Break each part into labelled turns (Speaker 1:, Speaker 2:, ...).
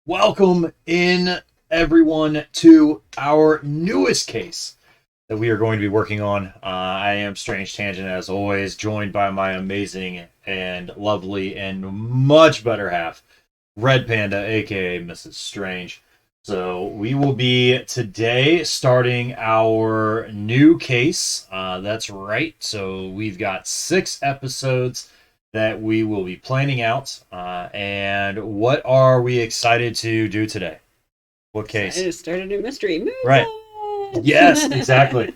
Speaker 1: Welcome in, everyone, to our newest case that we are going to be working on. I am Strange Tangent, as always, joined by my amazing and lovely and much better half, Red Panda, aka Mrs. Strange. So we will be today starting our new case. That's right. So we've got 6 episodes that we will be planning out. And what are we excited to do today? What case?
Speaker 2: I just started a new mystery. Moon
Speaker 1: Right.
Speaker 2: Summit!
Speaker 1: Yes, exactly.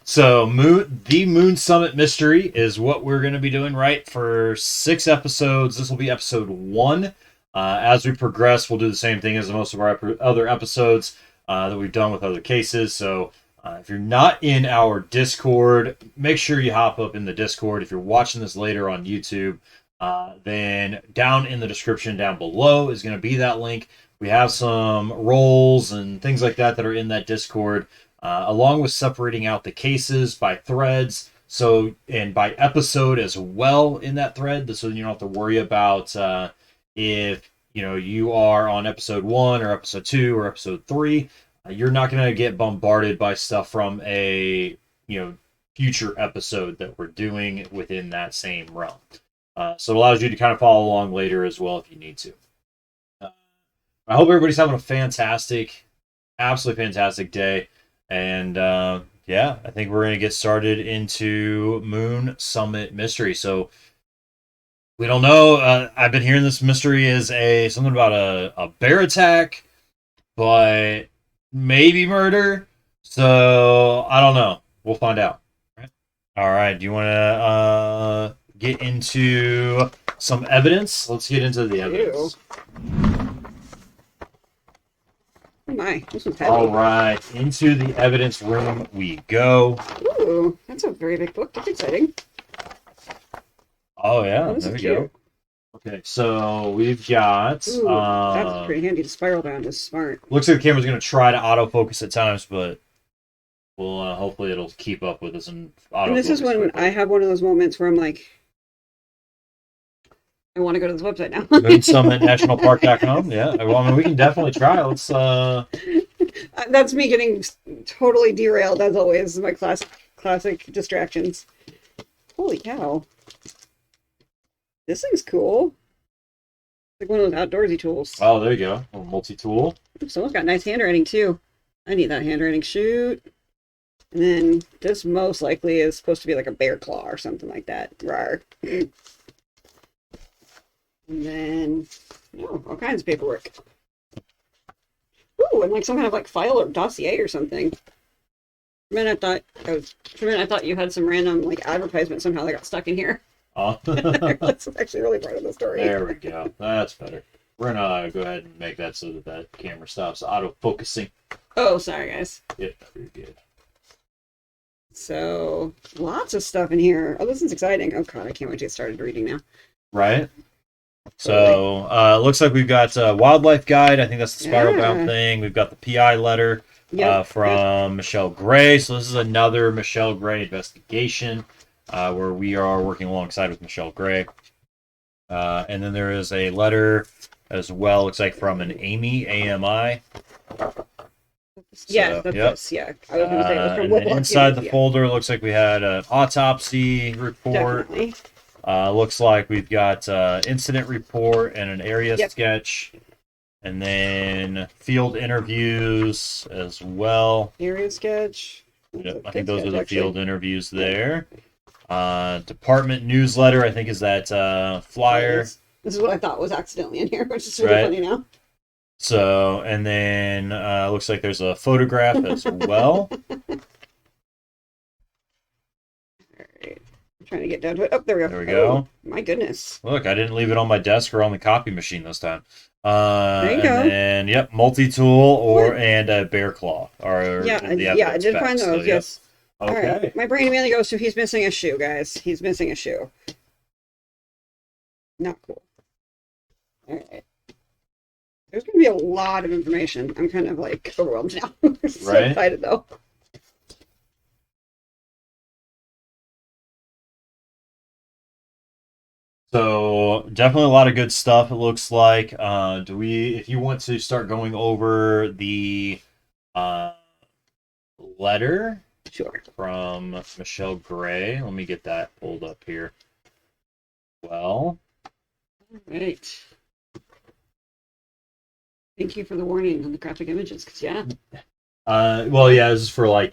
Speaker 1: So the Moon Summit mystery is what we're going to be doing, right? For 6 episodes. This will be episode 1. As we progress, we'll do the same thing as most of our other episodes that we've done with other cases. So if you're not in our Discord, make sure you hop up in the Discord. If you're watching this later on YouTube, then down in the description down below is going to be that link. We have some roles and things like that are in that Discord, along with separating out the cases by threads. So, and by episode as well in that thread, so you don't have to worry about if you are on episode 1 or episode 2 or episode 3. You're not going to get bombarded by stuff from a future episode that we're doing within that same realm. So it allows you to kind of follow along later as well if you need to. I hope everybody's having a fantastic, absolutely fantastic day. And I think we're going to get started into Moon Summit Mystery. So we don't know. I've been hearing this mystery is something about a bear attack, but maybe murder. So I don't know. We'll find out. All right. Do you want to get into some evidence? Let's get into the evidence.
Speaker 2: Oh my, this one's heavy.
Speaker 1: All right. Into the evidence room we go.
Speaker 2: Ooh, that's a very big book. That's exciting.
Speaker 1: Oh, yeah.
Speaker 2: Oh, this
Speaker 1: there
Speaker 2: is
Speaker 1: we go.
Speaker 2: cute.
Speaker 1: Okay, so we've got...
Speaker 2: Ooh, that's pretty handy to spiral down. Is smart.
Speaker 1: Looks like the camera's going to try to autofocus at times, but we'll hopefully it'll keep up with us and autofocus.
Speaker 2: And this is when
Speaker 1: quickly.
Speaker 2: I have one of those moments where I'm like, I want to go to this website now.
Speaker 1: MoonsummitNationalPark.com. Yeah, well, I mean, we can definitely try. Let's...
Speaker 2: That's me getting totally derailed, as always. My classic distractions. Holy cow. This thing's cool. Like one of those outdoorsy tools.
Speaker 1: Oh, there you go. A multi-tool.
Speaker 2: Someone's got nice handwriting, too. I need that handwriting. Shoot. And then this most likely is supposed to be like a bear claw or something like that. Rawr. And then, all kinds of paperwork. Ooh, and like some kind of like file or dossier or something. For a minute I thought you had some random like advertisement somehow that got stuck in here.
Speaker 1: Oh.
Speaker 2: That's actually really part of the story.
Speaker 1: There we go. That's better. We're gonna go ahead and make that so that camera stops auto-focusing.
Speaker 2: Oh, sorry guys.
Speaker 1: Yep, pretty good.
Speaker 2: So, lots of stuff in here. Oh, this is exciting. Oh god, I can't wait to get started reading now.
Speaker 1: Right? So, looks like we've got Wildlife Guide. I think that's the spiral bound thing. We've got the PI letter from Michelle Gray. So this is another Michelle Gray investigation where we are working alongside with Michelle Gray. And then there is a letter as well, looks like from an Amy, AMI.
Speaker 2: Yeah, that's this. Yeah, I was going to say it was from
Speaker 1: and then inside the folder, looks like we had an autopsy report.
Speaker 2: Definitely.
Speaker 1: Looks like we've got incident report and an area sketch, and then field interviews as well.
Speaker 2: Area sketch.
Speaker 1: Yep, I think those are the field interviews there. Department newsletter, I think, is that flyer.
Speaker 2: This is what I thought was accidentally in here, which is really funny now.
Speaker 1: So, and then looks like there's a photograph as well.
Speaker 2: Trying to get down to it. Oh, there we go.
Speaker 1: There we go.
Speaker 2: Oh, my goodness.
Speaker 1: Look, I didn't leave it on my desk or on the copy machine this time.
Speaker 2: There you go.
Speaker 1: And yep, multi-tool and a bear claw.
Speaker 2: I did find those. Yes.
Speaker 1: Okay.
Speaker 2: All right. My brain immediately goes to he's missing a shoe, guys. He's missing a shoe. Not cool. All right. There's going to be a lot of information. I'm kind of like overwhelmed now. So excited though.
Speaker 1: So definitely a lot of good stuff. It looks like. If you want to start going over the uh, letter
Speaker 2: Sure.
Speaker 1: from Michelle Gray, let me get that pulled up here. Well,
Speaker 2: All right. Thank you for the warning on the graphic images, because yeah.
Speaker 1: well, yeah, this is for like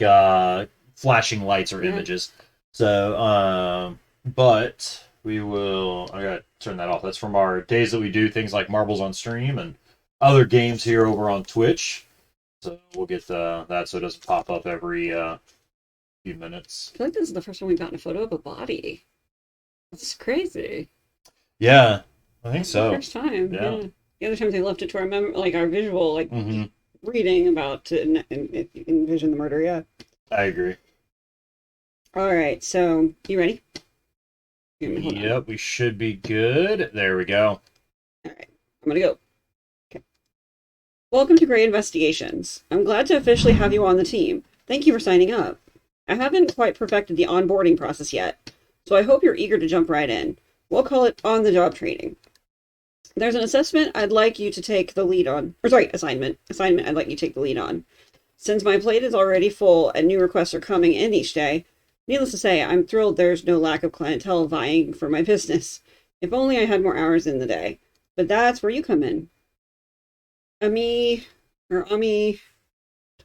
Speaker 1: flashing lights or
Speaker 2: Yeah.
Speaker 1: images. So, but we will. I gotta turn that off. That's from our days that we do things like marbles on stream and other games here over on Twitch. So we'll get that so it doesn't pop up every few minutes.
Speaker 2: I feel like this is the first time we've gotten a photo of a body. That's crazy.
Speaker 1: Yeah, I think
Speaker 2: That's the
Speaker 1: so.
Speaker 2: first time.
Speaker 1: Yeah.
Speaker 2: Yeah. The other times they left it to our like our visual, like
Speaker 1: hmm
Speaker 2: reading about to envision the murder. Yeah.
Speaker 1: I agree.
Speaker 2: All right. So you ready? Hold on.
Speaker 1: Yep, we should be good. There we go.
Speaker 2: All right. I'm gonna go. Okay. Welcome to Gray Investigations. I'm glad to officially have you on the team. Thank you for signing up. I haven't quite perfected the onboarding process yet, so I hope you're eager to jump right in. We'll call it on-the-job training. There's an assessment I'd like you to take the lead on. Or sorry, assignment. Assignment I'd like you to take the lead on. Since my plate is already full and new requests are coming in each day, needless to say, I'm thrilled there's no lack of clientele vying for my business. If only I had more hours in the day. But that's where you come in. Ami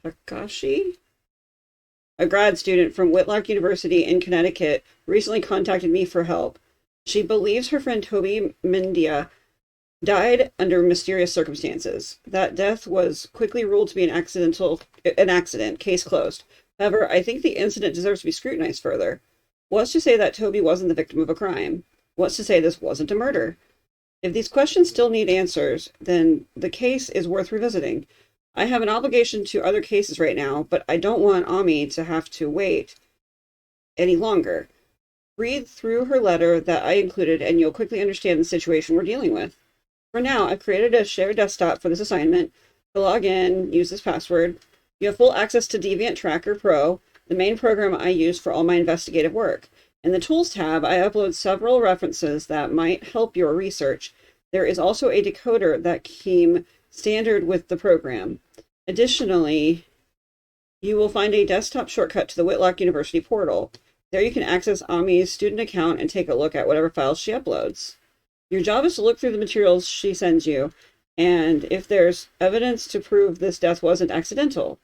Speaker 2: Takashi, a grad student from Whitlock University in Connecticut, recently contacted me for help. She believes her friend Toby Mendia died under mysterious circumstances. That death was quickly ruled to be an accident, case closed. However, I think the incident deserves to be scrutinized further. What's to say that Toby wasn't the victim of a crime? What's to say this wasn't a murder? If these questions still need answers, then the case is worth revisiting. I have an obligation to other cases right now, but I don't want Ami to have to wait any longer. Read through her letter that I included, and you'll quickly understand the situation we're dealing with. For now, I've created a shared desktop for this assignment. To log in, use this password. You have full access to Deviant Tracker Pro, the main program I use for all my investigative work. In the Tools tab, I upload several references that might help your research. There is also a decoder that came standard with the program. Additionally, you will find a desktop shortcut to the Whitlock University portal. There you can access Ami's student account and take a look at whatever files she uploads. Your job is to look through the materials she sends you, and if there's evidence to prove this death wasn't accidental.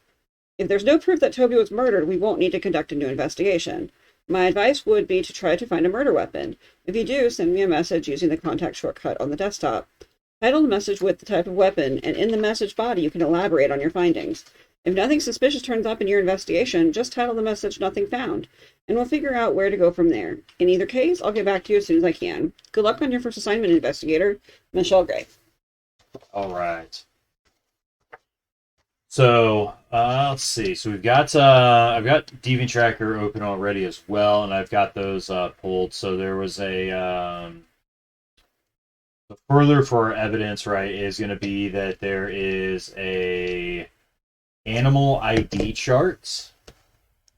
Speaker 2: If there's no proof that Toby was murdered, we won't need to conduct a new investigation. My advice would be to try to find a murder weapon. If you do, send me a message using the contact shortcut on the desktop. Title the message with the type of weapon, and in the message body you can elaborate on your findings. If nothing suspicious turns up in your investigation, just title the message "Nothing Found," and we'll figure out where to go from there. In either case, I'll get back to you as soon as I can. Good luck on your first assignment, Investigator. Michelle Gray.
Speaker 1: All right. So let's see. So we've got I've got Deviant Tracker open already as well, and I've got those pulled. So there was the further for our evidence, right, is going to be that there is a animal ID chart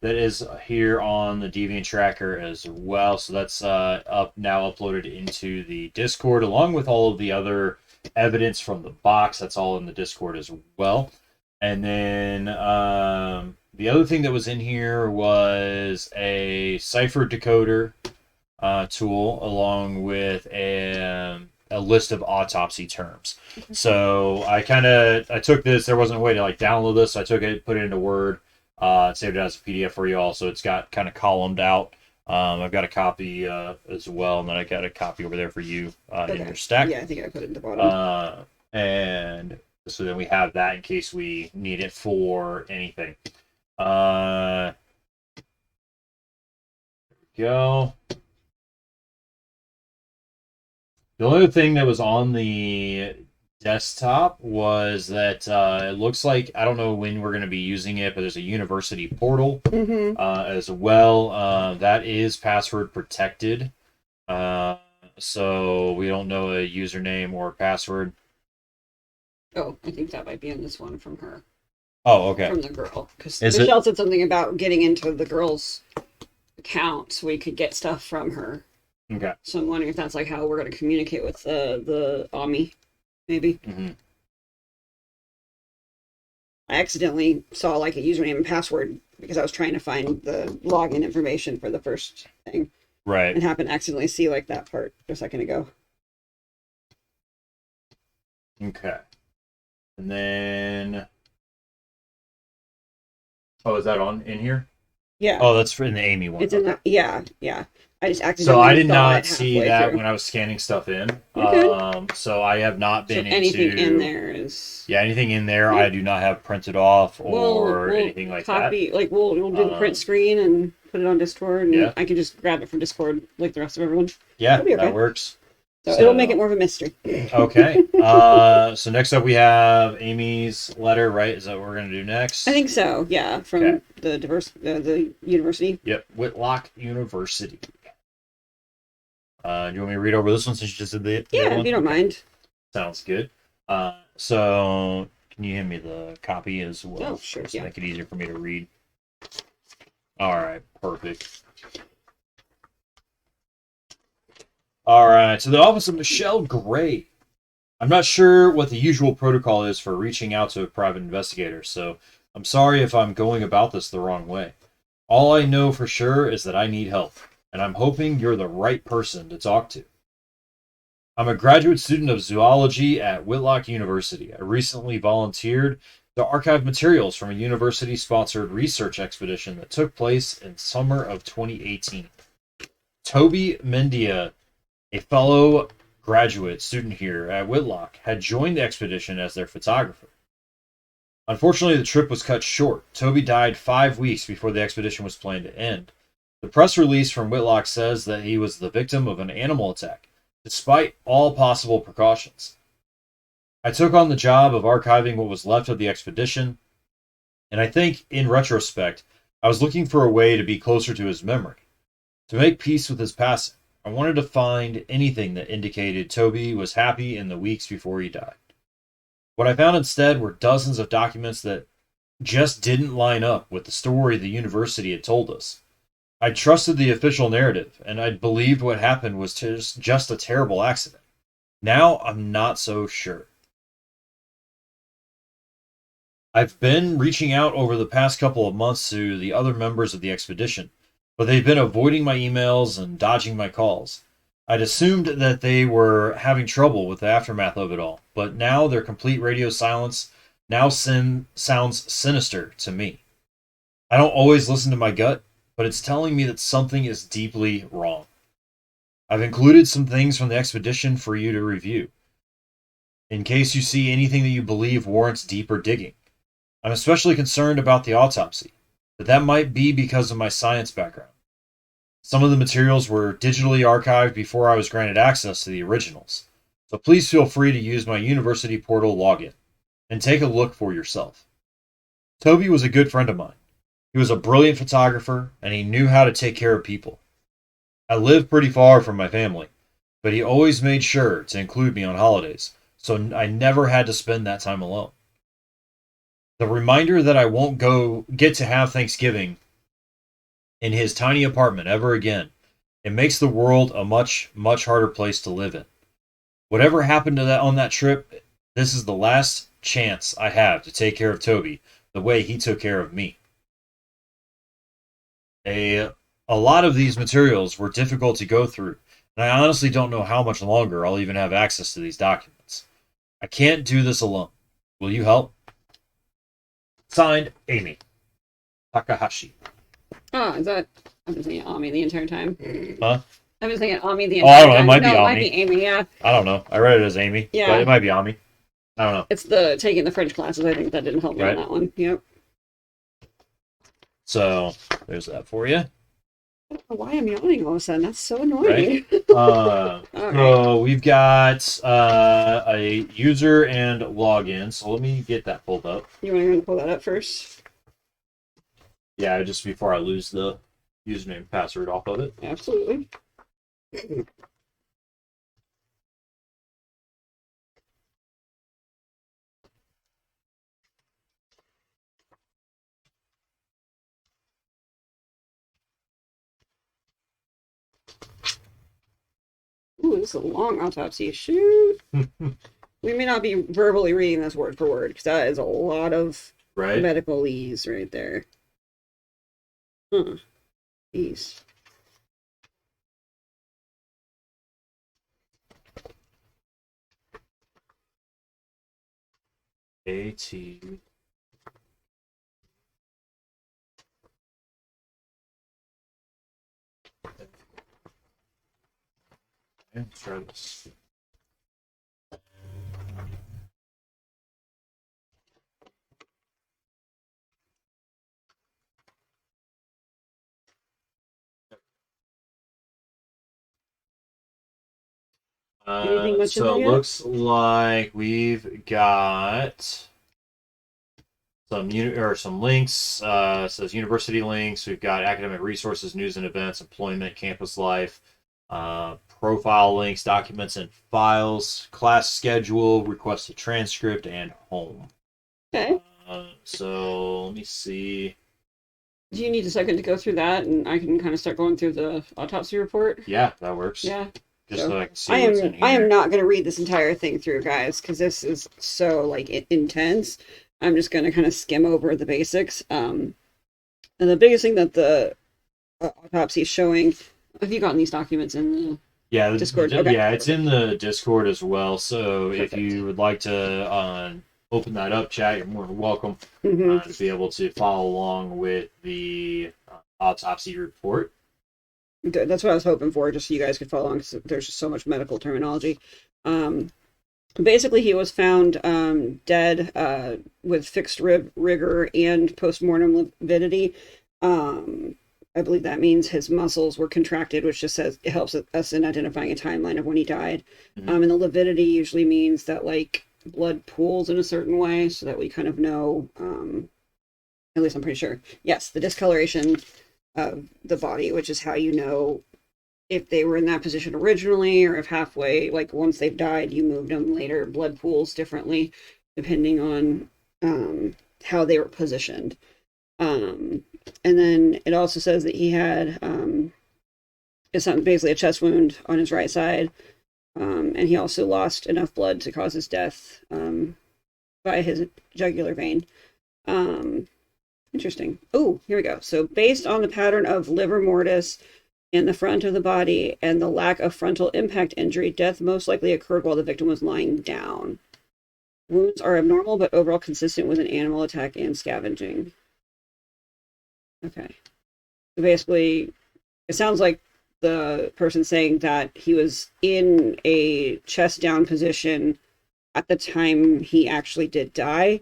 Speaker 1: that is here on the Deviant Tracker as well. So that's now uploaded into the Discord along with all of the other evidence from the box. That's all in the Discord as well. And then the other thing that was in here was a cipher decoder tool along with a list of autopsy terms. So I took this. There wasn't a way to like download this, so I took it, put it into Word, saved it as a PDF for you all. So it's got kind of columned out. I've got a copy as well, and then I got a copy over there for you in your stack.
Speaker 2: Yeah, I think I put it at the bottom.
Speaker 1: And so then we have that in case we need it for anything. There we go. The only thing that was on the desktop was that it looks like, I don't know when we're going to be using it, but there's a university portal as well. That is password protected. So we don't know a username or password.
Speaker 2: Oh, I think that might be in this one from her.
Speaker 1: Oh, okay.
Speaker 2: From the girl. Because Michelle said something about getting into the girl's account so we could get stuff from her.
Speaker 1: Okay.
Speaker 2: So I'm wondering if that's like how we're going to communicate with the Ami, maybe.
Speaker 1: Mm-hmm.
Speaker 2: I accidentally saw like a username and password because I was trying to find the login information for the first thing
Speaker 1: Right.
Speaker 2: and happened to accidentally see like that part a second ago.
Speaker 1: Okay. And then, oh, is that on in here?
Speaker 2: Yeah,
Speaker 1: Oh, that's in the Amy one.
Speaker 2: it's in
Speaker 1: Okay.
Speaker 2: the yeah. I just
Speaker 1: So I
Speaker 2: accidentally
Speaker 1: did
Speaker 2: saw
Speaker 1: not
Speaker 2: it
Speaker 1: see
Speaker 2: halfway
Speaker 1: that
Speaker 2: through.
Speaker 1: when I was scanning stuff in.
Speaker 2: You're good.
Speaker 1: So I have not
Speaker 2: So
Speaker 1: been
Speaker 2: anything in
Speaker 1: into,
Speaker 2: there is
Speaker 1: yeah, anything in there
Speaker 2: yeah.
Speaker 1: I do not have printed off or
Speaker 2: We'll
Speaker 1: anything like that.
Speaker 2: copy like we'll do the print
Speaker 1: Um,
Speaker 2: screen and put it on Discord, and
Speaker 1: yeah,
Speaker 2: I can just grab it from Discord like the rest of everyone.
Speaker 1: yeah,
Speaker 2: It'll be
Speaker 1: that
Speaker 2: okay.
Speaker 1: works.
Speaker 2: So it'll make it more of a mystery.
Speaker 1: Okay. So next up we have Amy's letter, right? Is that what we're gonna do next?
Speaker 2: I think so. Yeah,
Speaker 1: Okay.
Speaker 2: from the university.
Speaker 1: Yep, Whitlock University. Do you want me to read over this one since you just did the other
Speaker 2: Yeah, if
Speaker 1: one?
Speaker 2: you don't
Speaker 1: Okay.
Speaker 2: mind.
Speaker 1: Sounds good. So can you hand me the copy as well?
Speaker 2: Oh, sure.
Speaker 1: Just
Speaker 2: Yeah.
Speaker 1: make it easier for me to read. All right, perfect. All right, so the office of Michelle Gray. I'm not sure what the usual protocol is for reaching out to a private investigator, so I'm sorry if I'm going about this the wrong way. All I know for sure is that I need help, and I'm hoping you're the right person to talk to. I'm a graduate student of zoology at Whitlock University. I recently volunteered to archive materials from a university sponsored research expedition that took place in summer of 2018. Toby Mendia, a fellow graduate student here at Whitlock, had joined the expedition as their photographer. Unfortunately, the trip was cut short. Toby died 5 weeks before the expedition was planned to end. The press release from Whitlock says that he was the victim of an animal attack, despite all possible precautions. I took on the job of archiving what was left of the expedition, and I think, in retrospect, I was looking for a way to be closer to his memory, to make peace with his passing. I wanted to find anything that indicated Toby was happy in the weeks before he died. What I found instead were dozens of documents that just didn't line up with the story the university had told us. I trusted the official narrative, and I'd believed what happened was just a terrible accident. Now I'm not so sure. I've been reaching out over the past couple of months to the other members of the expedition, but they've been avoiding my emails and dodging my calls. I'd assumed that they were having trouble with the aftermath of it all, but now their complete radio silence now sounds sinister to me. I don't always listen to my gut, but it's telling me that something is deeply wrong. I've included some things from the expedition for you to review, in case you see anything that you believe warrants deeper digging. I'm especially concerned about the autopsy, but that might be because of my science background. Some of the materials were digitally archived before I was granted access to the originals, so please feel free to use my university portal login and take a look for yourself. Toby was a good friend of mine. He was a brilliant photographer, and he knew how to take care of people. I lived pretty far from my family, but he always made sure to include me on holidays, so I never had to spend that time alone. The reminder that I won't get to have Thanksgiving in his tiny apartment ever again, it makes the world a much, much harder place to live in. Whatever happened to that on that trip, this is the last chance I have to take care of Toby the way he took care of me. A a lot of these materials were difficult to go through, and I honestly don't know how much longer I'll even have access to these documents. I can't do this alone. Will you help? Signed, Amy Takahashi.
Speaker 2: Oh, is that? I've been thinking Ami the entire time.
Speaker 1: Huh?
Speaker 2: I've been thinking Ami the
Speaker 1: Oh, I
Speaker 2: entire
Speaker 1: don't know. It
Speaker 2: time.
Speaker 1: might be
Speaker 2: No, it might
Speaker 1: Ami.
Speaker 2: be Amy. Yeah,
Speaker 1: I don't know. I read it as Amy, but
Speaker 2: yeah.
Speaker 1: it might be Ami. I don't know.
Speaker 2: It's the taking the French classes. I think that didn't help me on
Speaker 1: Right.
Speaker 2: that one. Yep.
Speaker 1: So there's that for you.
Speaker 2: I don't know why I'm yawning all of a sudden. That's so annoying.
Speaker 1: So we've got a user and login. So let me get that pulled up.
Speaker 2: You want to pull that up first?
Speaker 1: Yeah, just before I lose the username and password off of it.
Speaker 2: Absolutely. this is a long autopsy. Shoot. We may not be verbally reading this word for word, because that is a lot of medicalese right there. Huh. Jeez.
Speaker 1: AT. Let's try this. So it looks like we've got some links. It says university links. We've got academic resources, news and events, employment, campus life, profile links, documents and files, class schedule, requested transcript, and home.
Speaker 2: Okay.
Speaker 1: So let me see.
Speaker 2: Do you need a second to go through that, and I can kind of start going through the autopsy report?
Speaker 1: Yeah, that works.
Speaker 2: Yeah.
Speaker 1: Just so I can see what's in here.
Speaker 2: I am not going to read this entire thing through, guys, because this is so intense. I'm just going to kind of skim over the basics. And the biggest thing that the autopsy is showing. Have you gotten these documents in the Discord?
Speaker 1: Okay. Yeah, it's in the Discord as well. So Perfect. If you would like to open that up, chat, you're more than welcome to be able to follow along with the autopsy report.
Speaker 2: That's what I was hoping for, just so you guys could follow along, because there's just so much medical terminology. Basically, he was found dead with fixed rib rigor and postmortem lividity. I believe that means his muscles were contracted, which just says it helps us in identifying a timeline of when he died. And the lividity usually means that blood pools in a certain way, so that we kind of know. At least I'm pretty sure. Yes, the discoloration of the body, which is how you know if they were in that position originally, or if halfway, once they've died, you moved them later. Blood pools differently depending on how they were positioned. And then it also says that he had basically a chest wound on his right side, and he also lost enough blood to cause his death by his jugular vein. Interesting. Oh, here we go. So based on the pattern of livor mortis in the front of the body and the lack of frontal impact injury, death most likely occurred while the victim was lying down. Wounds are abnormal, but overall consistent with an animal attack and scavenging. Okay. So basically, it sounds like the person saying that he was in a chest down position at the time he actually did die,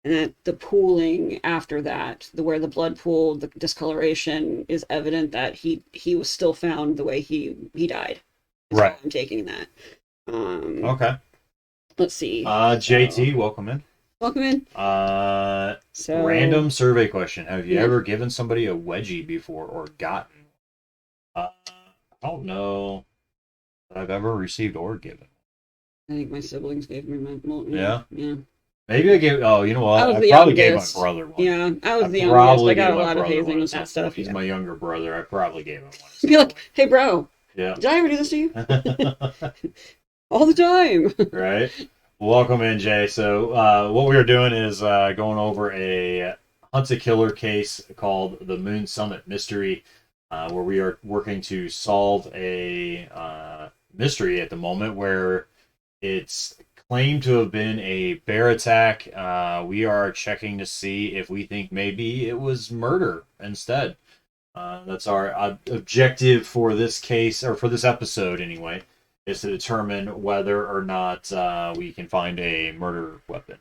Speaker 2: and that the pooling after that, where the blood pooled, the discoloration, is evident that he was still found the way he died.
Speaker 1: Right.
Speaker 2: I'm taking that.
Speaker 1: Okay.
Speaker 2: Let's see.
Speaker 1: JT, welcome in.
Speaker 2: Welcome in.
Speaker 1: Random survey question. Have you ever given somebody a wedgie before or gotten? I don't know that I've ever received or given.
Speaker 2: I think my siblings gave me my...
Speaker 1: Yeah?
Speaker 2: Yeah.
Speaker 1: Maybe I gave... Oh, you know what? I probably gave my brother one.
Speaker 2: Yeah, I was the youngest. I got a lot of hazing with that stuff.
Speaker 1: He's my younger brother. I probably gave him one.
Speaker 2: Be like, hey, bro.
Speaker 1: Yeah.
Speaker 2: Did I ever do this to you? All the time.
Speaker 1: Right? Welcome in, Jay. So what we are doing is going over a hunted killer case called the Moon Summit Mystery, where we are working to solve a mystery at the moment where it's claimed to have been a bear attack. We are checking to see if we think maybe it was murder instead. That's our objective for this case, or for this episode anyway, is to determine whether or not we can find a murder weapon.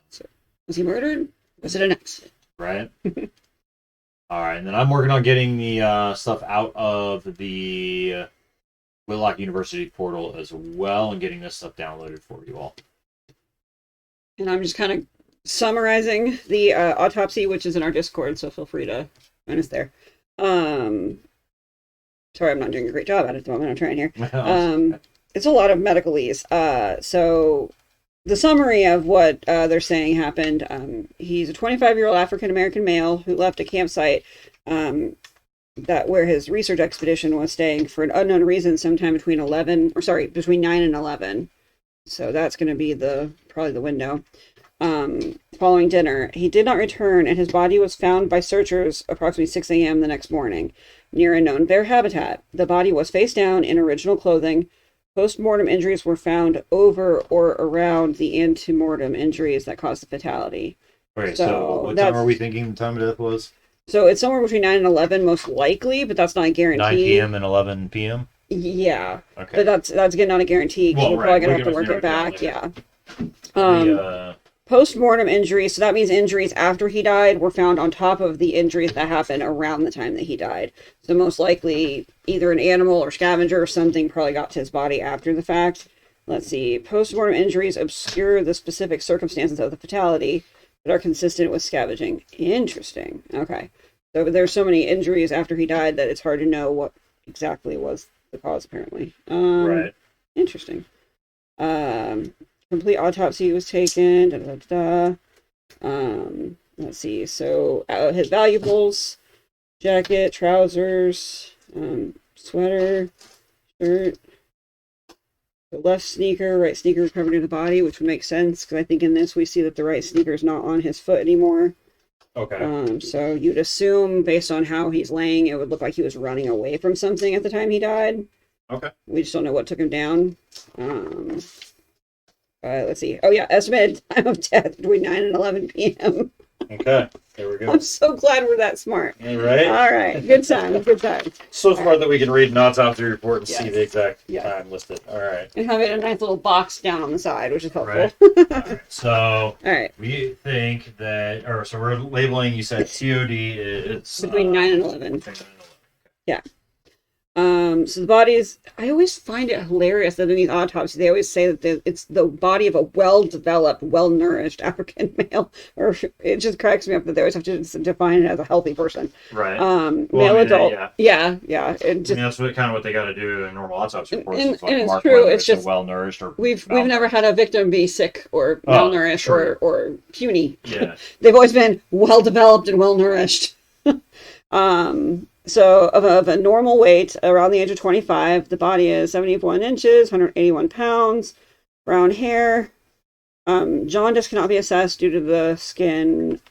Speaker 2: So, was he murdered? Was it an accident?
Speaker 1: Right? All right, and then I'm working on getting the stuff out of the Whitlock University portal as well, and getting this stuff downloaded for you all.
Speaker 2: And I'm just kind of summarizing the autopsy, which is in our Discord, so feel free to join us there. Sorry, I'm not doing a great job at it at the moment. I'm trying here. It's a lot of medicalese. So the summary of what they're saying happened, he's a 25-year-old African-American male who left a campsite that where his research expedition was staying for an unknown reason sometime between 11, or sorry, between 9 and 11. So that's going to be probably the window. Following dinner, he did not return, and his body was found by searchers approximately 6 a.m. the next morning near a known bear habitat. The body was face down in original clothing. Post-mortem injuries were found over or around the antemortem injuries that caused the fatality.
Speaker 1: Okay, so what time are we thinking the time of death was?
Speaker 2: So it's somewhere between 9 and 11 most likely, but that's not a guarantee.
Speaker 1: 9 p.m. and 11 p.m.?
Speaker 2: Yeah.
Speaker 1: Okay.
Speaker 2: But that's again not a guarantee, because we're probably going to have to work it back. Yeah. Post-mortem injuries, so that means injuries after he died were found on top of the injuries that happened around the time that he died. So most likely either an animal or scavenger or something probably got to his body after the fact. Let's see. Post-mortem injuries obscure the specific circumstances of the fatality, but are consistent with scavenging. Interesting. Okay. So there's so many injuries after he died that it's hard to know what exactly was the cause, apparently.
Speaker 1: Right.
Speaker 2: Interesting. Complete autopsy was taken. Let's see. So his valuables, jacket, trousers, sweater, shirt, the left sneaker, right sneaker recovered near the body, which would make sense because I think in this we see that the right sneaker is not on his foot anymore.
Speaker 1: Okay.
Speaker 2: So you'd assume based on how he's laying, it would look like he was running away from something at the time he died.
Speaker 1: Okay.
Speaker 2: We just don't know what took him down. Let's see. Oh yeah, estimated time of death between 9 and 11 p.m.
Speaker 1: Okay, there we go.
Speaker 2: I'm so glad we're that smart.
Speaker 1: All right.
Speaker 2: All right. Good time. Good time.
Speaker 1: So smart that we can read an autopsy report and
Speaker 2: Yes.
Speaker 1: see the exact
Speaker 2: Yeah.
Speaker 1: time listed. All right.
Speaker 2: And have it in a nice little box down on the side, which is helpful.
Speaker 1: Right. All right. So
Speaker 2: All right.
Speaker 1: we think that, or so we're labeling. You said COD is
Speaker 2: Between 9 and 11.
Speaker 1: 9 and 11.
Speaker 2: Yeah. So the bodies, I always find it hilarious that in these autopsies, they always say that it's the body of a well-developed, well-nourished African male, or it just cracks me up that they always have to define it as a healthy person.
Speaker 1: Right.
Speaker 2: Male adult. Yeah. And just,
Speaker 1: that's kind of what they got to do in normal autopsy reports.
Speaker 2: and
Speaker 1: Is like
Speaker 2: it's
Speaker 1: mark
Speaker 2: true.
Speaker 1: whether
Speaker 2: It's just
Speaker 1: well nourished or
Speaker 2: we've never had a victim be sick or malnourished or puny.
Speaker 1: Yeah.
Speaker 2: They've always been well-developed and well-nourished. So of a normal weight, around the age of 25, the body is 71 inches, 181 pounds, brown hair. Jaundice cannot be assessed due to the skin.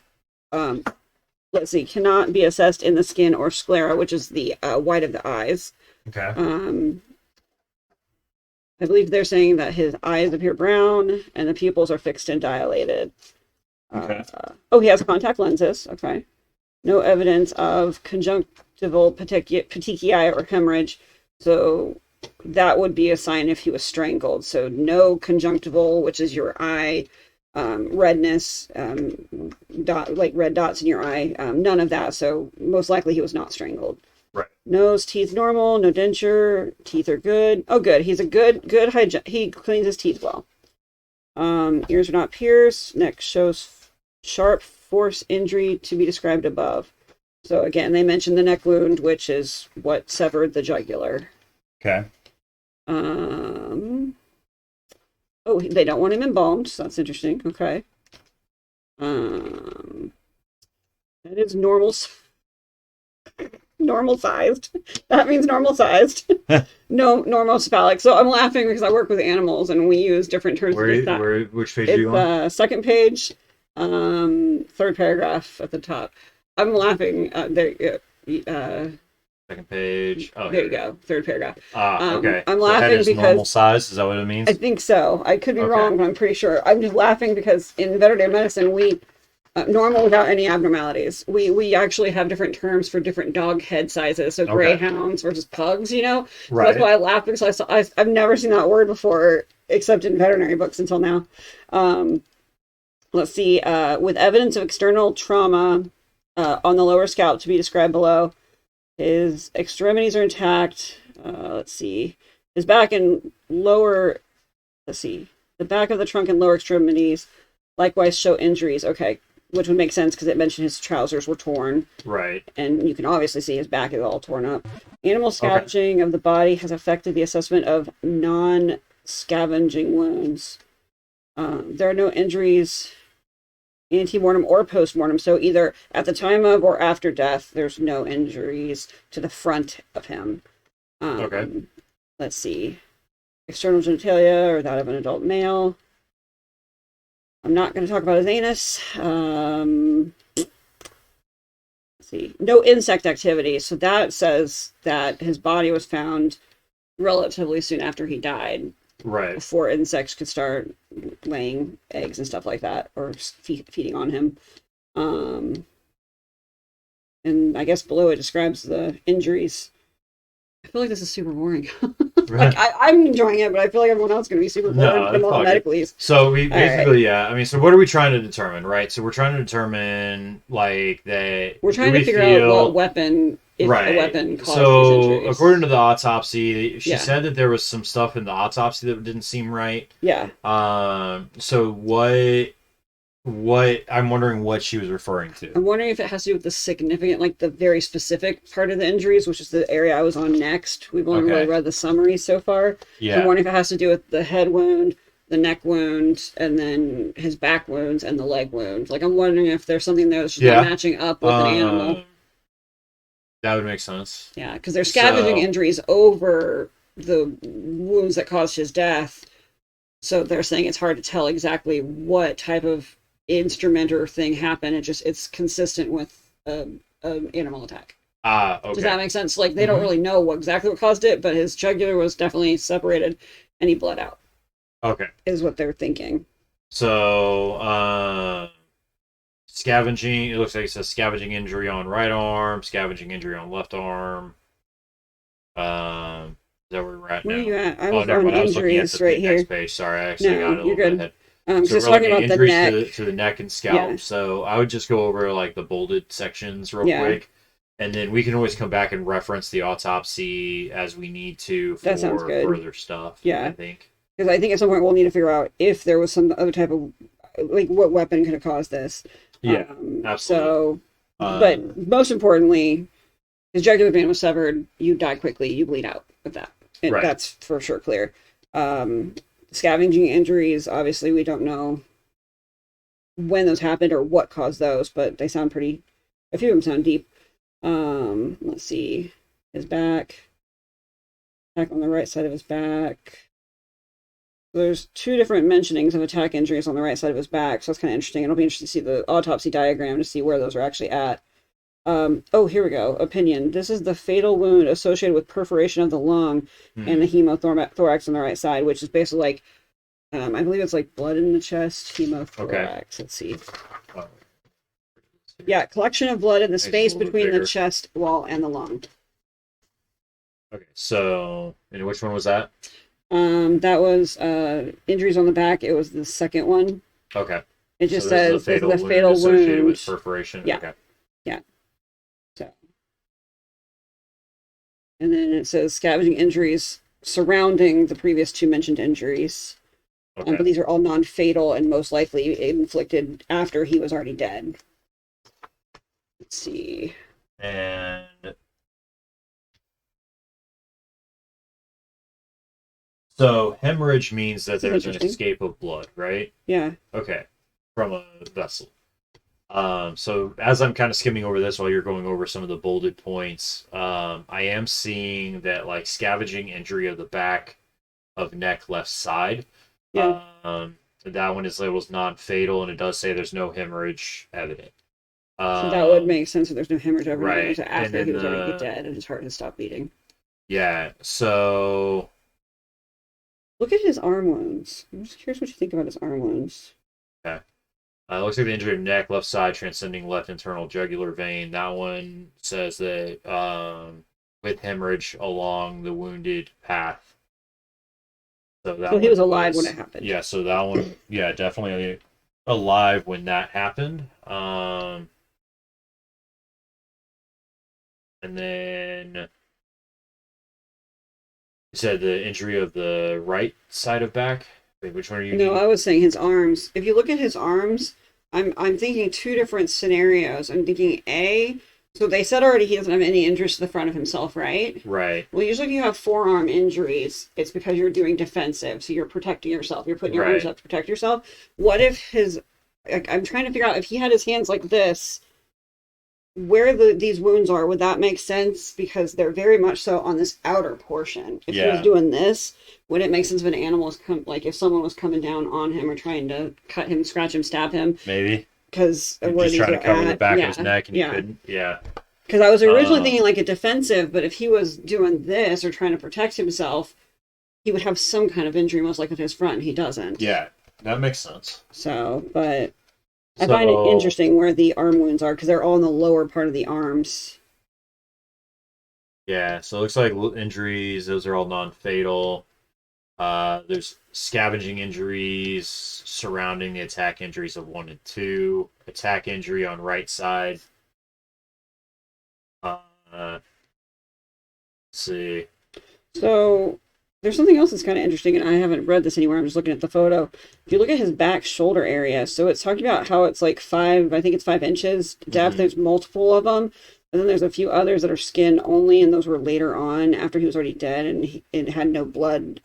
Speaker 2: Cannot be assessed in the skin or sclera, which is the white of the eyes.
Speaker 1: Okay.
Speaker 2: I believe they're saying that his eyes appear brown and the pupils are fixed and dilated.
Speaker 1: Okay.
Speaker 2: He has contact lenses. Okay. No evidence of conjunctival petechiae or hemorrhage. So that would be a sign if he was strangled. So no conjunctival, which is your eye, redness, like red dots in your eye, none of that. So most likely he was not strangled.
Speaker 1: Right.
Speaker 2: Nose, teeth normal, no denture, teeth are good. Oh, good. He's a good hygiene. He cleans his teeth well. Ears are not pierced. Neck shows sharp force injury to be described above. So again, they mentioned the neck wound, which is what severed the jugular.
Speaker 1: Okay.
Speaker 2: They don't want him embalmed, so that's interesting. Okay. That is normal sized. That means normal sized. No, normal cephalic. So I'm laughing because I work with animals and we use different terms.
Speaker 1: Which page are you on?
Speaker 2: Second page, third paragraph at the top. I'm laughing.
Speaker 1: Second page. Oh,
Speaker 2: there you go. Third paragraph.
Speaker 1: Okay.
Speaker 2: I'm laughing because
Speaker 1: normal size. Is that what it means?
Speaker 2: I think so. I could be wrong, but I'm pretty sure. I'm just laughing because in veterinary medicine, we normal without any abnormalities. We actually have different terms for different dog head sizes. So greyhounds versus pugs. Right. So that's why I laughed because I've never seen that word before, except in veterinary books until now. Let's see. With evidence of external trauma on the lower scalp to be described below. His extremities are intact. Let's see. His back and lower. Let's see. The back of the trunk and lower extremities likewise show injuries. Okay, which would make sense because it mentioned his trousers were torn.
Speaker 1: Right.
Speaker 2: And you can obviously see his back is all torn up. Animal scavenging of the body has affected the assessment of non-scavenging wounds. There are no injuries ante-mortem or post-mortem. So either at the time of or after death, there's no injuries to the front of him.
Speaker 1: Okay.
Speaker 2: Let's see. External genitalia or that of an adult male. I'm not going to talk about his anus. Let's see. No insect activity. So that says that his body was found relatively soon after he died.
Speaker 1: Right.
Speaker 2: Before insects could start laying eggs and stuff like that, or feeding on him. And I guess below it describes the injuries. I feel like this is super boring. Like I'm enjoying it, but I feel like everyone else is going to be super bored from all the medically.
Speaker 1: So we basically, I mean, so what are we trying to determine, right? So we're trying to determine like that.
Speaker 2: We're trying to figure out what weapon, if a weapon caused these injuries.
Speaker 1: According to the autopsy, she said that there was some stuff in the autopsy that didn't seem right.
Speaker 2: Yeah.
Speaker 1: So what I'm wondering what she was referring to.
Speaker 2: I'm wondering if it has to do with the significant, like the very specific part of the injuries, which is the area I was on next. We've only really read the summary so far.
Speaker 1: Yeah.
Speaker 2: I'm wondering if it has to do with the head wound, the neck wound, and then his back wounds and the leg wound. Like I'm wondering if there's something there that's just not matching up with an animal.
Speaker 1: That would make sense.
Speaker 2: Yeah, because they're scavenging injuries over the wounds that caused his death. So they're saying it's hard to tell exactly what type of instrument or thing happened. It's consistent with an animal attack.
Speaker 1: Okay.
Speaker 2: Does that make sense? Like they don't really know exactly what caused it, but his jugular was definitely separated and he bled out.
Speaker 1: Okay.
Speaker 2: Is what they're thinking.
Speaker 1: So scavenging, it looks like it says scavenging injury on right arm, scavenging injury on left arm. Is that where we're at
Speaker 2: Where
Speaker 1: now?
Speaker 2: are you at? I was on injuries right here.
Speaker 1: Next page. Sorry, I actually got it a little bit ahead.
Speaker 2: So we're talking about the neck.
Speaker 1: To the neck and scalp. Yeah. So I would just go over like the bolded sections real quick. And then we can always come back and reference the autopsy as we need to for further stuff.
Speaker 2: Yeah.
Speaker 1: I think.
Speaker 2: Because I think at some point we'll need to figure out if there was some other type of, like, what weapon could have caused this.
Speaker 1: Yeah, absolutely.
Speaker 2: So, but most importantly, his jugular vein was severed. You die quickly. You bleed out with that. And that's for sure clear. Scavenging injuries, obviously, we don't know when those happened or what caused those, but they sound a few of them sound deep. Let's see. His back on the right side of his back. There's two different mentionings of attack injuries on the right side of his back, so that's kind of interesting. It'll be interesting to see the autopsy diagram to see where those are actually at. Oh, here we go. Opinion. This is the fatal wound associated with perforation of the lung and the hemothorax on the right side, which is basically like, I believe it's like blood in the chest, hemothorax. Okay. Let's see. Yeah, collection of blood in the space between the chest wall and the lung.
Speaker 1: Okay, so, and which one was that?
Speaker 2: That was injuries on the back. It was the second one.
Speaker 1: Okay.
Speaker 2: It just says the fatal wound
Speaker 1: associated with perforation.
Speaker 2: Yeah.
Speaker 1: Okay.
Speaker 2: Yeah. So, and then it says scavenging injuries surrounding the previous two mentioned injuries. Okay. But these are all non-fatal and most likely inflicted after he was already dead. Let's see.
Speaker 1: And so hemorrhage means that there's an escape of blood, right?
Speaker 2: Yeah.
Speaker 1: Okay. From a vessel. So as I'm kind of skimming over this while you're going over some of the bolded points, I am seeing that like scavenging injury of the back of neck left side.
Speaker 2: Yeah.
Speaker 1: That one is labeled non-fatal, and it does say there's no hemorrhage evident.
Speaker 2: So that would make sense if there's no hemorrhage evident.
Speaker 1: Right.
Speaker 2: After he was already dead and his heart had stopped beating.
Speaker 1: Yeah. So
Speaker 2: look at his arm wounds. I'm just curious what you think about his arm wounds.
Speaker 1: Okay. It looks like the injury of neck, left side, transcending left internal jugular vein. That one says that with hemorrhage along the wounded path. So
Speaker 2: he was alive when it happened.
Speaker 1: Yeah, so that one, yeah, definitely alive when that happened. And then you said the injury of the right side of back. Wait, which one are you?
Speaker 2: No, I was saying his arms. If you look at his arms, I'm thinking two different scenarios. I'm thinking A. So they said already he doesn't have any injuries to the front of himself, right?
Speaker 1: Right.
Speaker 2: Well, usually if you have forearm injuries, it's because you're doing defensive. So you're protecting yourself. You're putting your arms up to protect yourself. What if his I'm trying to figure out if he had his hands like this, where these wounds are. Would that make sense? Because they're very much so on this outer portion. If he was
Speaker 1: Yeah,
Speaker 2: doing this, would it make sense if an animal was like if someone was coming down on him or trying to cut him, scratch him, stab him?
Speaker 1: maybe.
Speaker 2: Because of
Speaker 1: You're
Speaker 2: where
Speaker 1: just
Speaker 2: these
Speaker 1: trying to
Speaker 2: are
Speaker 1: cover the
Speaker 2: at.
Speaker 1: back of his
Speaker 2: Yeah,
Speaker 1: neck and you
Speaker 2: yeah.
Speaker 1: couldn't. Yeah.
Speaker 2: Because I was originally
Speaker 1: Uh,
Speaker 2: thinking like a defensive, but if he was doing this or trying to protect himself, he would have some kind of injury, most likely to his front, and he doesn't.
Speaker 1: yeah, that makes sense.
Speaker 2: So, but I find it
Speaker 1: So,
Speaker 2: interesting where the arm wounds are because they're all in the lower part of the arms.
Speaker 1: yeah, so it looks like injuries, those are all non-fatal. There's scavenging injuries surrounding the attack injuries of 1 and 2. Attack injury on right side. Let's see.
Speaker 2: So there's something else that's kind of interesting, and I haven't read this anywhere. I'm just looking at the photo. If you look at his back shoulder area, so it's talking about how it's like I think it's 5 inches depth.
Speaker 1: Mhm.
Speaker 2: There's multiple of them. And then there's a few others that are skin only, and those were later on after he was already dead and it had no blood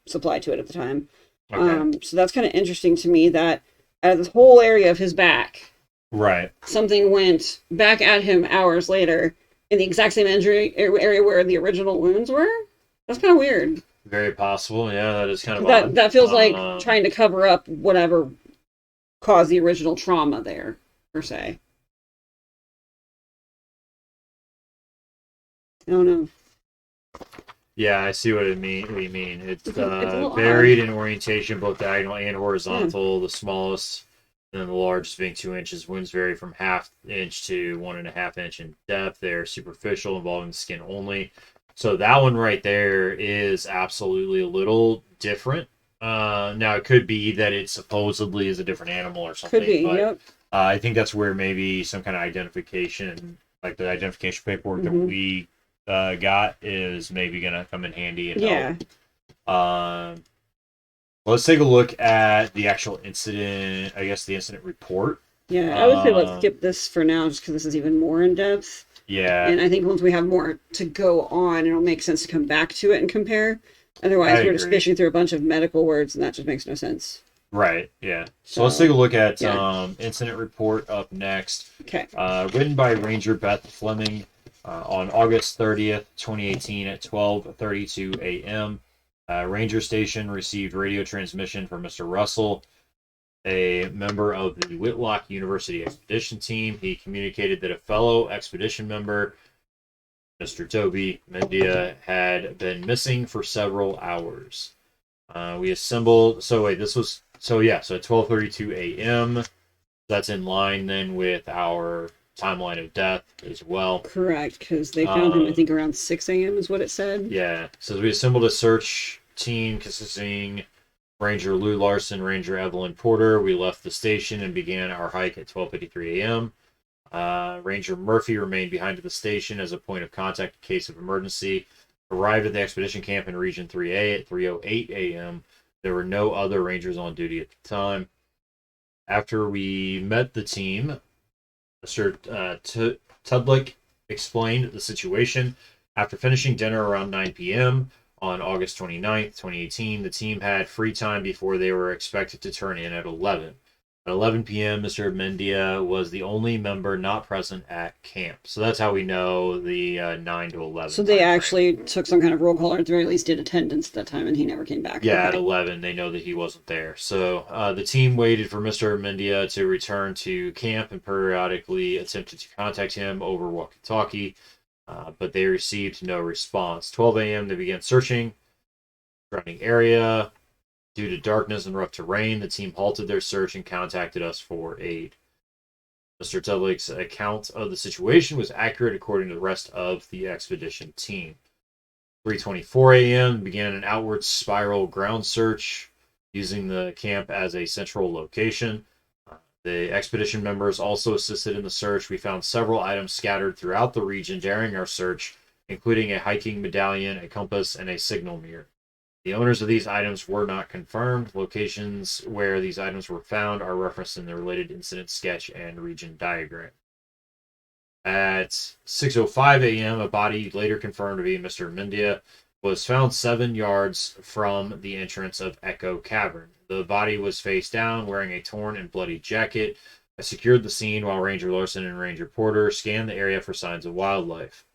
Speaker 2: supply to it at the time.
Speaker 1: Okay.
Speaker 2: So that's kind of interesting to me that out of this whole area of his back,
Speaker 1: Right.
Speaker 2: something went back at him hours later in the exact same injury area where the original wounds were. That's kind of weird.
Speaker 1: Very possible. Yeah, that is kind of
Speaker 2: That
Speaker 1: odd.
Speaker 2: that feels like trying to cover up whatever caused the original trauma there, per se. I don't know.
Speaker 1: Yeah, I see what it mean. What you mean? It's
Speaker 2: It's a little
Speaker 1: varied
Speaker 2: odd.
Speaker 1: in orientation, both diagonal and horizontal. The smallest, and then the largest being 2 inches. Wounds vary from half inch to 1.5 inch in depth. They're superficial, involving the skin only. So that one right there is absolutely a little different. Now it could be that it supposedly is a different animal or something,
Speaker 2: Could be.
Speaker 1: but
Speaker 2: Yep.
Speaker 1: I think that's where maybe some kind of identification, like the identification paperwork that we got, is maybe gonna come in handy and
Speaker 2: Yeah.
Speaker 1: help. Let's take a look at the actual incident. I guess the incident report.
Speaker 2: Yeah. I would say let's skip this for now, just because this is even more in depth.
Speaker 1: Yeah,
Speaker 2: And I think once we have more to go on, it'll make sense to come back to it and compare. Otherwise,
Speaker 1: I
Speaker 2: we're just
Speaker 1: agree.
Speaker 2: fishing through a bunch of medical words, and that just makes no sense.
Speaker 1: Right. Yeah. So let's take a look at
Speaker 2: yeah.
Speaker 1: incident report up next.
Speaker 2: Okay.
Speaker 1: Written by Ranger Beth Fleming on August 30th, 2018 at 12:32 a.m. Ranger Station received radio transmission from Mr. Russell, a member of the Whitlock University expedition team. He communicated that a fellow expedition member, Mr. Toby Mendia, had been missing for several hours. We assembled. So wait, this was so at 12:32 a.m. That's in line then with our timeline of death as well.
Speaker 2: Correct, because they found him, I think, around 6 a.m. is what it said.
Speaker 1: Yeah. So we assembled a search team consisting Ranger Lou Larson, Ranger Evelyn Porter. We left the station and began our hike at 12:53 a.m. Ranger Murphy remained behind at the station as a point of contact in case of emergency. Arrived at the expedition camp in Region 3A at 3:08 a.m. There were no other rangers on duty at the time. After we met the team, Mr. Tudlick explained the situation. After finishing dinner around 9 p.m. on August 29th, 2018, the team had free time before they were expected to turn in at 11. At 11 p.m., Mr. Mendia was the only member not present at camp. So that's how we know the 9 to 11.
Speaker 2: So they actually took some kind of roll call, or at the very least did attendance at that time, and he never came back.
Speaker 1: Yeah,
Speaker 2: Okay.
Speaker 1: at 11, they know that he wasn't there. So the team waited for Mr. Mendia to return to camp and periodically attempted to contact him over walkie-talkie, but they received no response. 12 a.m., they began searching the surrounding area. Due to darkness and rough terrain, the team halted their search and contacted us for aid. Mr. Tudlick's account of the situation was accurate according to the rest of the expedition team. 3:24 a.m. began an outward spiral ground search using the camp as a central location. The expedition members also assisted in the search. We found several items scattered throughout the region during our search, including a hiking medallion, a compass, and a signal mirror. The owners of these items were not confirmed. Locations where these items were found are referenced in the related incident sketch and region diagram. At 6:05 a.m., a body later confirmed to be Mr. Mendia was found 7 yards from the entrance of Echo Cavern. The body was face down, wearing a torn and bloody jacket. I secured the scene while Ranger Larson and Ranger Porter scanned the area for signs of wildlife.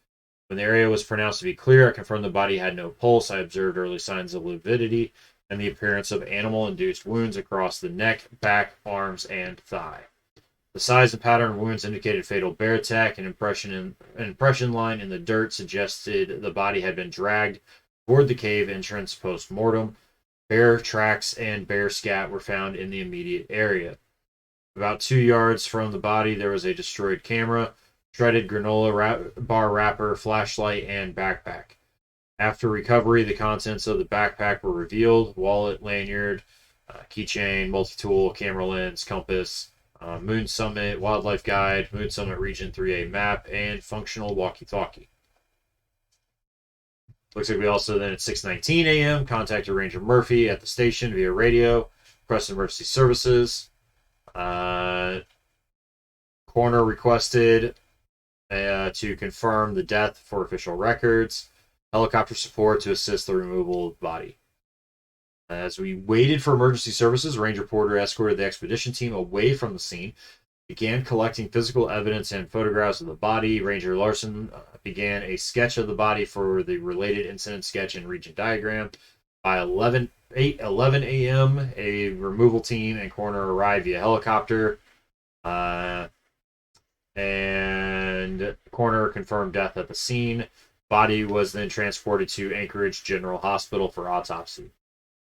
Speaker 1: When the area was pronounced to be clear, I confirmed the body had no pulse. I observed early signs of lividity and the appearance of animal-induced wounds across the neck, back, arms, and thigh. The size and pattern of wounds indicated fatal bear attack. An impression line in the dirt suggested the body had been dragged toward the cave entrance post-mortem. Bear tracks and bear scat were found in the immediate area. About 2 yards from the body, there was a destroyed camera, shredded granola bar wrapper, flashlight, and backpack. After recovery, the contents of the backpack were revealed: wallet, lanyard, keychain, multi-tool, camera lens, compass, Moon Summit Wildlife Guide, Moon Summit Region 3A map, and functional walkie-talkie. Looks like we also then at 6:19 a.m. contacted Ranger Murphy at the station via radio, press emergency services. Coroner requested to confirm the death for official records. Helicopter support to assist the removal of the body. As we waited for emergency services, Ranger Porter escorted the expedition team away from the scene, began collecting physical evidence and photographs of the body. Ranger Larson began a sketch of the body for the related incident sketch and region diagram. By 11 a.m., a removal team and coroner arrived via helicopter. And coroner confirmed death at the scene. Body was then transported to Anchorage General Hospital for autopsy.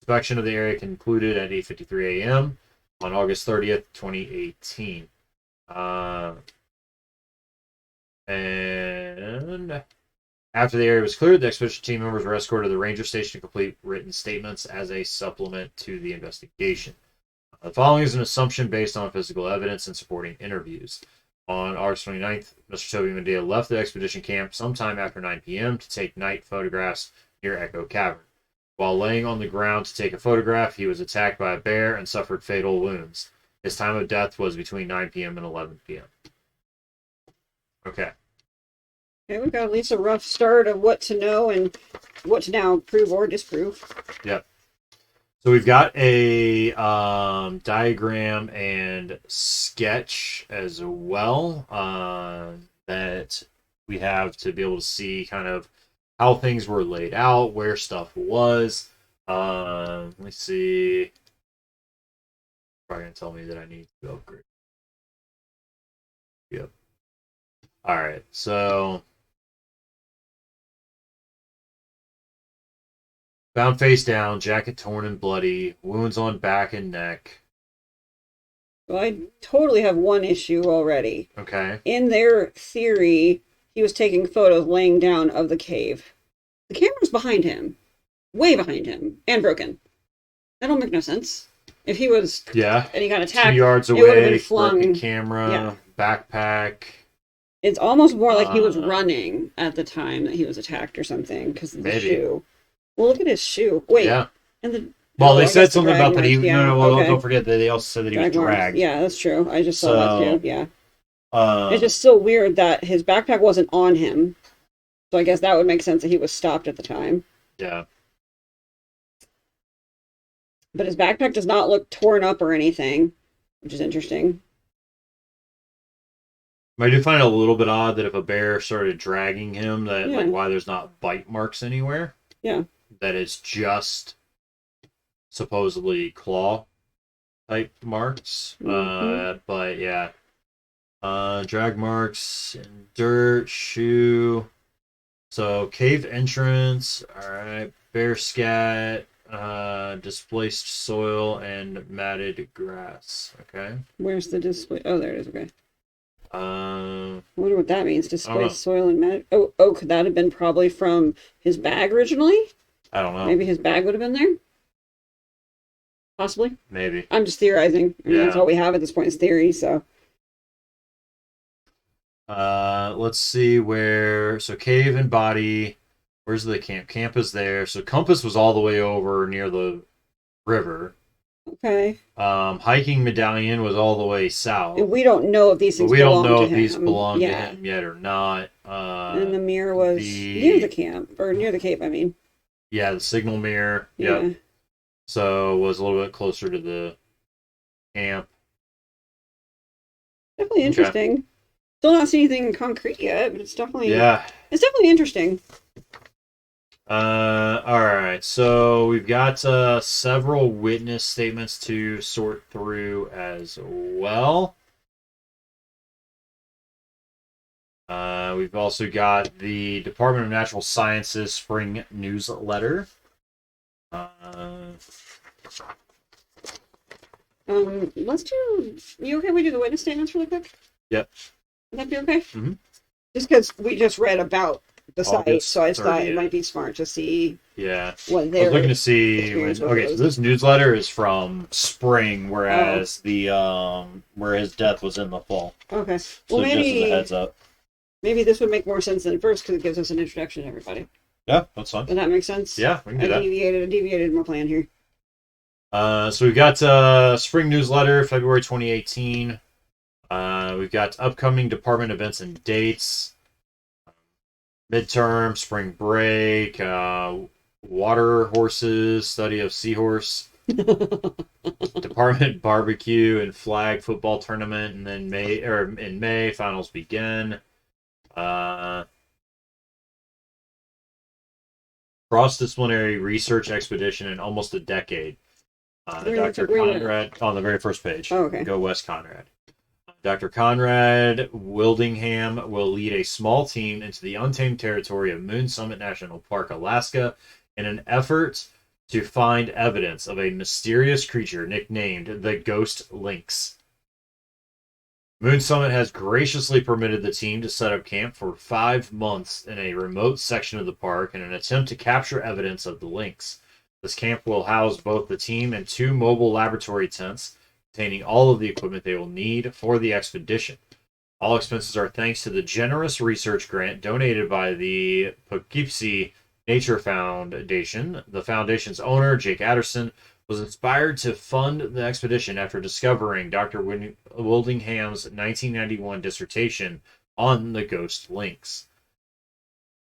Speaker 1: Inspection of the area concluded at 8:53 a.m. on August 30th, 2018. And after the area was cleared, the expedition team members were escorted to the ranger station to complete written statements as a supplement to the investigation. The following is an assumption based on physical evidence and supporting interviews. On August 29th, Mr. Toby Mendia left the expedition camp sometime after 9 p.m. to take night photographs near Echo Cavern. While laying on the ground to take a photograph, he was attacked by a bear and suffered fatal wounds. His time of death was between 9 p.m. and 11 p.m. Okay.
Speaker 2: Okay, we've got at least a rough start of what to know and what to now prove or disprove.
Speaker 1: Yep. So we've got a diagram and sketch as well that we have to be able to see kind of how things were laid out, where stuff was. Let's see. Probably going to tell me that I need to upgrade. Yep. All right, so found face down, jacket torn and bloody, wounds on back and neck.
Speaker 2: Well, I totally have one issue already.
Speaker 1: Okay.
Speaker 2: In their theory, he was taking photos laying down of the cave. The camera's behind him, way behind him, and broken. That don't make no sense. If he was, and he got attacked,
Speaker 1: 2 yards away,
Speaker 2: it would have been flung.
Speaker 1: broken camera, backpack.
Speaker 2: It's almost more like he was running at the time that he was attacked or something because of the shoe. Well, look at his shoe. Wait.
Speaker 1: Yeah.
Speaker 2: And
Speaker 1: they said something about that. Don't forget that they also said that he was dragged.
Speaker 2: Yeah, that's true. I just saw that too. Yeah. It's just so weird that his backpack wasn't on him. So I guess that would make sense that he was stopped at the time.
Speaker 1: Yeah.
Speaker 2: But his backpack does not look torn up or anything, which is interesting.
Speaker 1: I do find it a little bit odd that if a bear started dragging him, that why there's not bite marks anywhere.
Speaker 2: Yeah.
Speaker 1: That it's just supposedly claw type marks.
Speaker 2: Mm-hmm.
Speaker 1: But yeah. Drag marks and dirt, shoe. So cave entrance, alright, bear scat, displaced soil and matted grass. Okay.
Speaker 2: Where's the display? Oh, there it is. Okay.
Speaker 1: I
Speaker 2: wonder what that means. Displaced soil and matted. Oh, could that have been probably from his bag originally?
Speaker 1: I don't know.
Speaker 2: Maybe his bag would have been there. Possibly.
Speaker 1: Maybe.
Speaker 2: I'm just theorizing. I mean, that's all we have at this point is theory. So.
Speaker 1: Let's see where. So cave and body. Where's the camp? Camp is there. So compass was all the way over near the river.
Speaker 2: Okay.
Speaker 1: Hiking medallion was all the way south.
Speaker 2: And we don't know if these things belong to him. We don't know if these
Speaker 1: belong to him yet or not.
Speaker 2: And the mirror was near the camp, or near the cave, I mean.
Speaker 1: Yeah, the signal mirror. Yeah. Yep. so was a little bit closer to the camp.
Speaker 2: Definitely interesting. Still not seen anything concrete yet, but it's definitely interesting.
Speaker 1: All right. So we've got several witness statements to sort through as well. We've also got the Department of Natural Sciences spring newsletter.
Speaker 2: Let's do. You okay? We do the witness statements really quick.
Speaker 1: Yep.
Speaker 2: Would that be okay?
Speaker 1: Mm-hmm.
Speaker 2: Just because we just read about the site, so I thought
Speaker 1: 30th.
Speaker 2: it might be smart to see.
Speaker 1: Yeah.
Speaker 2: What
Speaker 1: I was looking to see when. Okay, so this newsletter is from spring, whereas the where his death was in the fall.
Speaker 2: Okay.
Speaker 1: Well, so maybe just as a heads up.
Speaker 2: Maybe this would make more sense than first because it gives us an introduction to everybody.
Speaker 1: Yeah, that's fine.
Speaker 2: Does that make sense?
Speaker 1: Yeah, we can do that.
Speaker 2: I deviated my plan here.
Speaker 1: So we've got spring newsletter, February 2018. We've got upcoming department events and dates. Midterm, spring break, water horses, study of seahorse, department barbecue and flag football tournament, and then in May finals begin. Cross-disciplinary research expedition in almost a decade. Dr. Conrad on the very first page.
Speaker 2: Oh, okay.
Speaker 1: Go West Conrad. Dr. Conrad Wildingham will lead a small team into the untamed territory of Moon Summit National Park, Alaska, in an effort to find evidence of a mysterious creature nicknamed the Ghost Lynx. Moon Summit has graciously permitted the team to set up camp for 5 months in a remote section of the park in an attempt to capture evidence of the lynx. This camp will house both the team and 2 mobile laboratory tents containing all of the equipment they will need for the expedition. All expenses are thanks to the generous research grant donated by the Poughkeepsie Nature Foundation. The foundation's owner, Jake Adderson, was inspired to fund the expedition after discovering Dr. Wildingham's 1991 dissertation on the ghost lynx.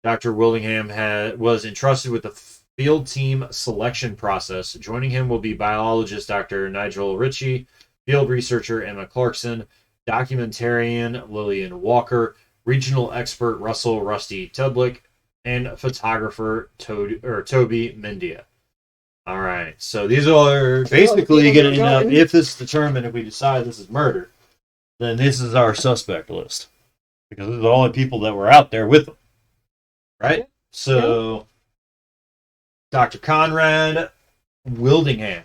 Speaker 1: Dr. Wildingham was entrusted with the field team selection process. Joining him will be biologist Dr. Nigel Ritchie, field researcher Emma Clarkson, documentarian Lillian Walker, regional expert Russell Rusty Tudlick, and photographer Toby Mendia. All right, so these are basically going to end up, if it's determined, if we decide this is murder, then this is our suspect list. Because these are the only people that were out there with them. Right? Yeah. So, Dr. Conrad Wildingham.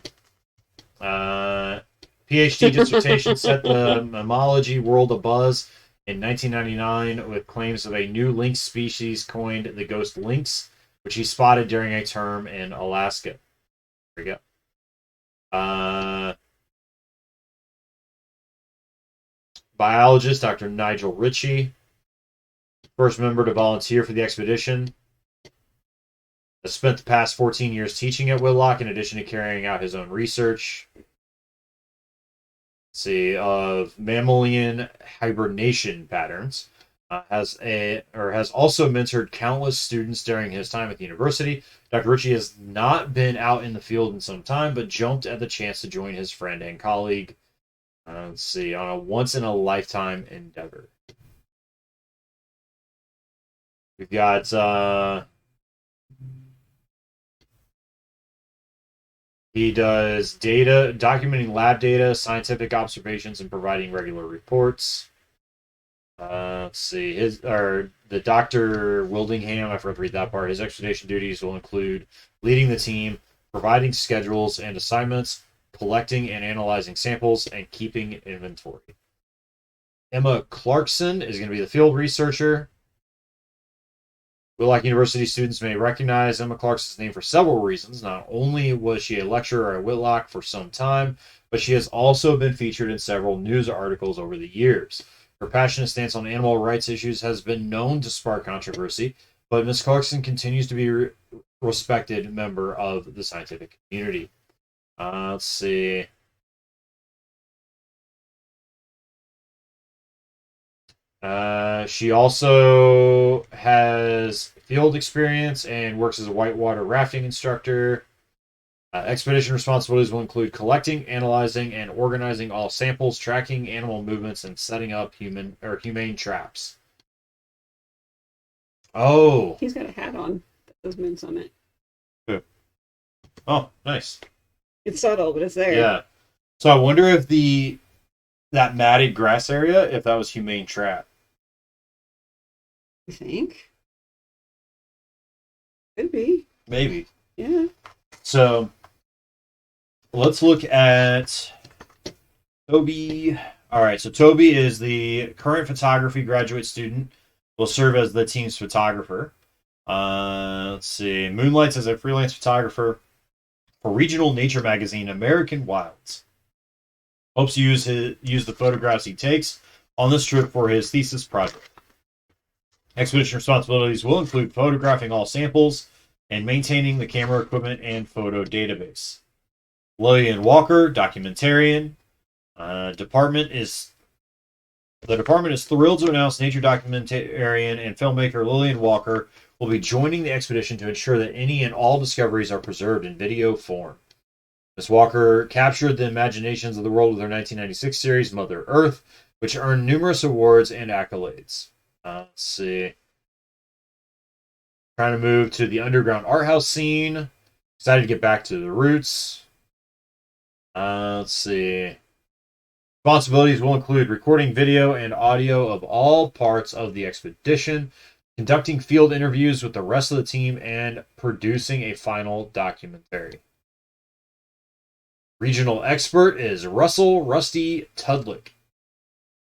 Speaker 1: PhD dissertation set the mammalogy world abuzz in 1999 with claims of a new lynx species coined the ghost lynx, which he spotted during a term in Alaska. There we go. Biologist Dr. Nigel Ritchie, first member to volunteer for the expedition, has spent the past 14 years teaching at Whitlock in addition to carrying out his own research. Let's see, of mammalian hibernation patterns. Has also mentored countless students during his time at the university. Dr. Ritchie has not been out in the field in some time, but jumped at the chance to join his friend and colleague. Let's see, on a once-in-a-lifetime endeavor. We've got he does documenting lab data, scientific observations, and providing regular reports. Let's see, the Dr. Wildingham, I forgot to read that part. His expedition duties will include leading the team, providing schedules and assignments, collecting and analyzing samples, and keeping inventory. Emma Clarkson is going to be the field researcher. Whitlock University students may recognize Emma Clarkson's name for several reasons. Not only was she a lecturer at Whitlock for some time, but she has also been featured in several news articles over the years. Her passionate stance on animal rights issues has been known to spark controversy, but Ms. Clarkson continues to be a respected member of the scientific community. Let's see. She also has field experience and works as a whitewater rafting instructor. Expedition responsibilities will include collecting, analyzing, and organizing all samples, tracking animal movements, and setting up humane traps. Oh.
Speaker 2: He's got a hat on that says Moon Summit.
Speaker 1: Oh, nice.
Speaker 2: It's subtle, but it's there.
Speaker 1: Yeah. So I wonder if that matted grass area, if that was humane trap.
Speaker 2: You think? Could be.
Speaker 1: Maybe.
Speaker 2: Yeah.
Speaker 1: So let's look at Toby. All right, so Toby is the current photography graduate student. Will serve as the team's photographer. Let's see. Moonlights as a freelance photographer for regional nature magazine American Wilds. Hopes to use the photographs he takes on this trip for his thesis project. Expedition responsibilities will include photographing all samples and maintaining the camera equipment and photo database. Lillian Walker, documentarian. The department is thrilled to announce nature documentarian and filmmaker Lillian Walker will be joining the expedition to ensure that any and all discoveries are preserved in video form. Ms. Walker captured the imaginations of the world with her 1996 series Mother Earth, which earned numerous awards and accolades. Let's see. Trying to move to the underground art house scene. Excited to get back to the roots. Let's see. Responsibilities will include recording video and audio of all parts of the expedition, conducting field interviews with the rest of the team, and producing a final documentary. Regional expert is Russell Rusty Tudlick.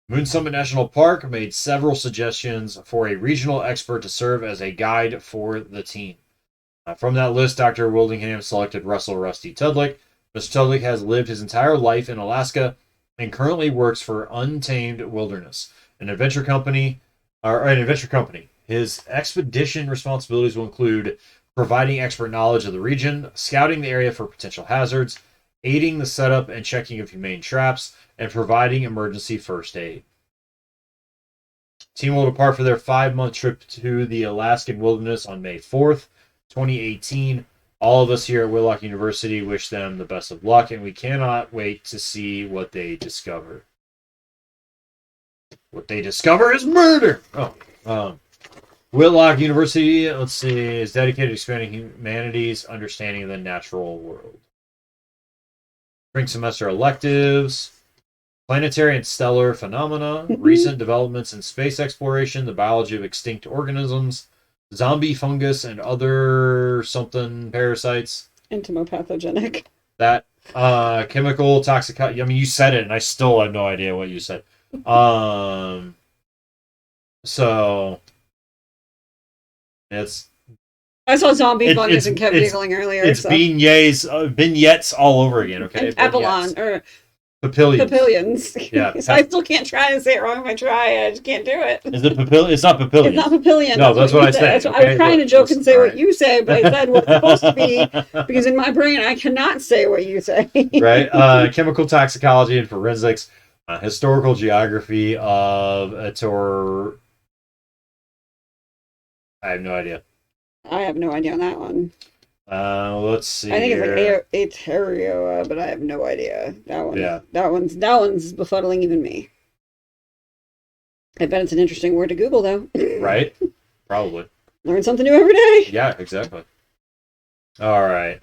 Speaker 1: Moon Summit National Park made several suggestions for a regional expert to serve as a guide for the team. From that list, Dr. Wildingham selected Russell Rusty Tudlick. Mr. Tudlick has lived his entire life in Alaska and currently works for Untamed Wilderness, an adventure company. His expedition responsibilities will include providing expert knowledge of the region, scouting the area for potential hazards, aiding the setup and checking of humane traps, and providing emergency first aid. Team will depart for their 5-month trip to the Alaskan wilderness on May 4th, 2018. All of us here at Whitlock University wish them the best of luck, and we cannot wait to see what they discover. What they discover is murder! Whitlock University, let's see, is dedicated to expanding humanity's understanding of the natural world. Spring semester electives, planetary and stellar phenomena, recent developments in space exploration, the biology of extinct organisms, zombie fungus and other something parasites.
Speaker 2: Entomopathogenic.
Speaker 1: That chemical toxicology. I mean, you said it, and I still have no idea what you said. So it's.
Speaker 2: I saw zombie fungus and kept giggling earlier.
Speaker 1: It's so. Vignettes all over again. Okay,
Speaker 2: Apollon or
Speaker 1: papillions.
Speaker 2: Papillions.
Speaker 1: Yeah,
Speaker 2: so I still can't try to say it wrong. If I try, I just can't do it.
Speaker 1: Is it papillion? It's not papillion.
Speaker 2: It's not papillion.
Speaker 1: No, that's what I said.
Speaker 2: Okay? I was trying to joke and say what you say, but I said what's supposed to be because in my brain I cannot say what you say.
Speaker 1: Right. Chemical toxicology and forensics, historical geography of I have no idea.
Speaker 2: I have no idea on that one.
Speaker 1: Let's see.
Speaker 2: I think it's like Aterioa, but I have no idea. That one. Yeah. That one's befuddling even me. I bet it's an interesting word to Google, though.
Speaker 1: Right? Probably.
Speaker 2: Learn something new every day.
Speaker 1: Yeah, exactly. All right.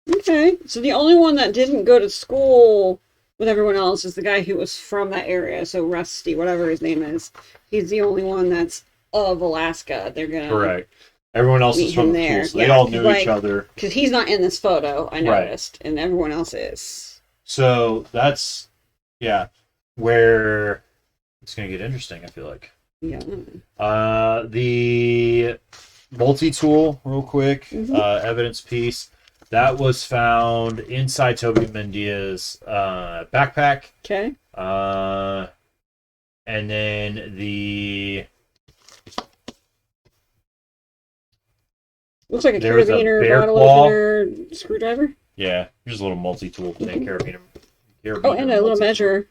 Speaker 2: Okay. So the only one that didn't go to school with everyone else is the guy who was from that area. So Rusty, whatever his name is. He's the only one that's of Alaska. They're gonna
Speaker 1: correct. Everyone else is from the school, so they all knew each other.
Speaker 2: Because he's not in this photo, I noticed, and everyone else is.
Speaker 1: So that's where it's gonna get interesting. I feel like.
Speaker 2: Yeah.
Speaker 1: The multi-tool, real quick, evidence piece that was found inside Toby Mendia's backpack.
Speaker 2: Okay.
Speaker 1: And then the
Speaker 2: looks like a carabiner, bottle opener, screwdriver.
Speaker 1: Yeah, just a little multi-tool thing, carabiner.
Speaker 2: Oh, and a little measure.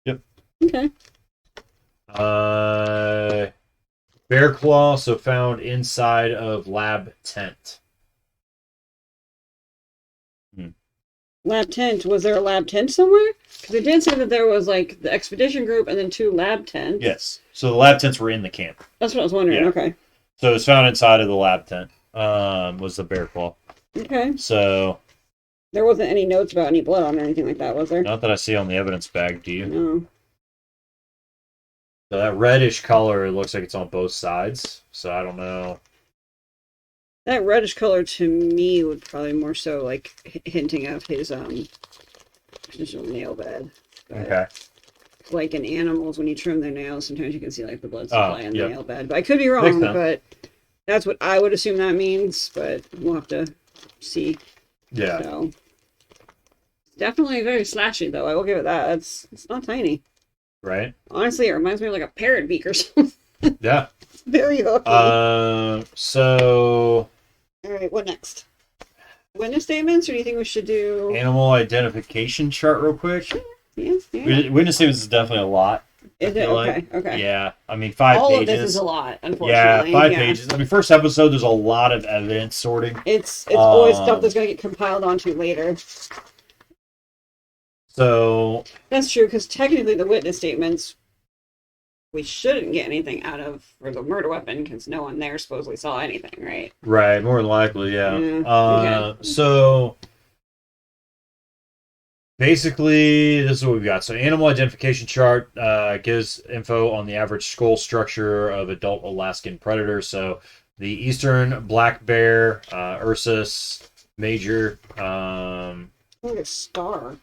Speaker 1: Yep.
Speaker 2: Okay.
Speaker 1: Bear claw, so found inside of lab tent.
Speaker 2: Lab tent. Was there a lab tent somewhere? Because it did say that there was like the expedition group and then 2 lab tents.
Speaker 1: Yes. So the lab tents were in the camp.
Speaker 2: That's what I was wondering.
Speaker 1: Yeah.
Speaker 2: Okay.
Speaker 1: So it was found inside of the lab tent. Was the bear claw.
Speaker 2: Okay.
Speaker 1: So
Speaker 2: there wasn't any notes about any blood on or anything like that, was there?
Speaker 1: Not that I see on the evidence bag. Do you?
Speaker 2: No.
Speaker 1: So that reddish color, it looks like it's on both sides. So I don't know.
Speaker 2: That reddish color to me would probably more so like hinting of his traditional nail bed. But
Speaker 1: Okay.
Speaker 2: like in animals, when you trim their nails, sometimes you can see like the blood supply in the
Speaker 1: yep.
Speaker 2: nail bed. But I could be wrong, but that's what I would assume that means. But we'll have to see.
Speaker 1: Yeah.
Speaker 2: So definitely very slashy, though. I will give it that. It's not tiny.
Speaker 1: Right.
Speaker 2: Honestly, it reminds me of like a parrot beak or something.
Speaker 1: Yeah.
Speaker 2: It's very hooky.
Speaker 1: So.
Speaker 2: All right, what next? Witness statements, or do you think we should do
Speaker 1: Animal identification chart real quick?
Speaker 2: Yeah.
Speaker 1: Witness statements is definitely a lot.
Speaker 2: Is it? Okay.
Speaker 1: Yeah. I mean, 5 pages.
Speaker 2: All of this is a lot, unfortunately.
Speaker 1: Yeah, 5 pages. I mean, first episode, there's a lot of evidence sorting.
Speaker 2: It's always stuff that's going to get compiled onto later.
Speaker 1: So
Speaker 2: that's true, because technically the witness statements, we shouldn't get anything out of for the murder weapon, because no one there supposedly saw anything, right?
Speaker 1: Right, more than likely, yeah.
Speaker 2: Okay.
Speaker 1: So basically, this is what we've got. So animal identification chart gives info on the average skull structure of adult Alaskan predators. So the eastern black bear, Ursus major.
Speaker 2: Like a star.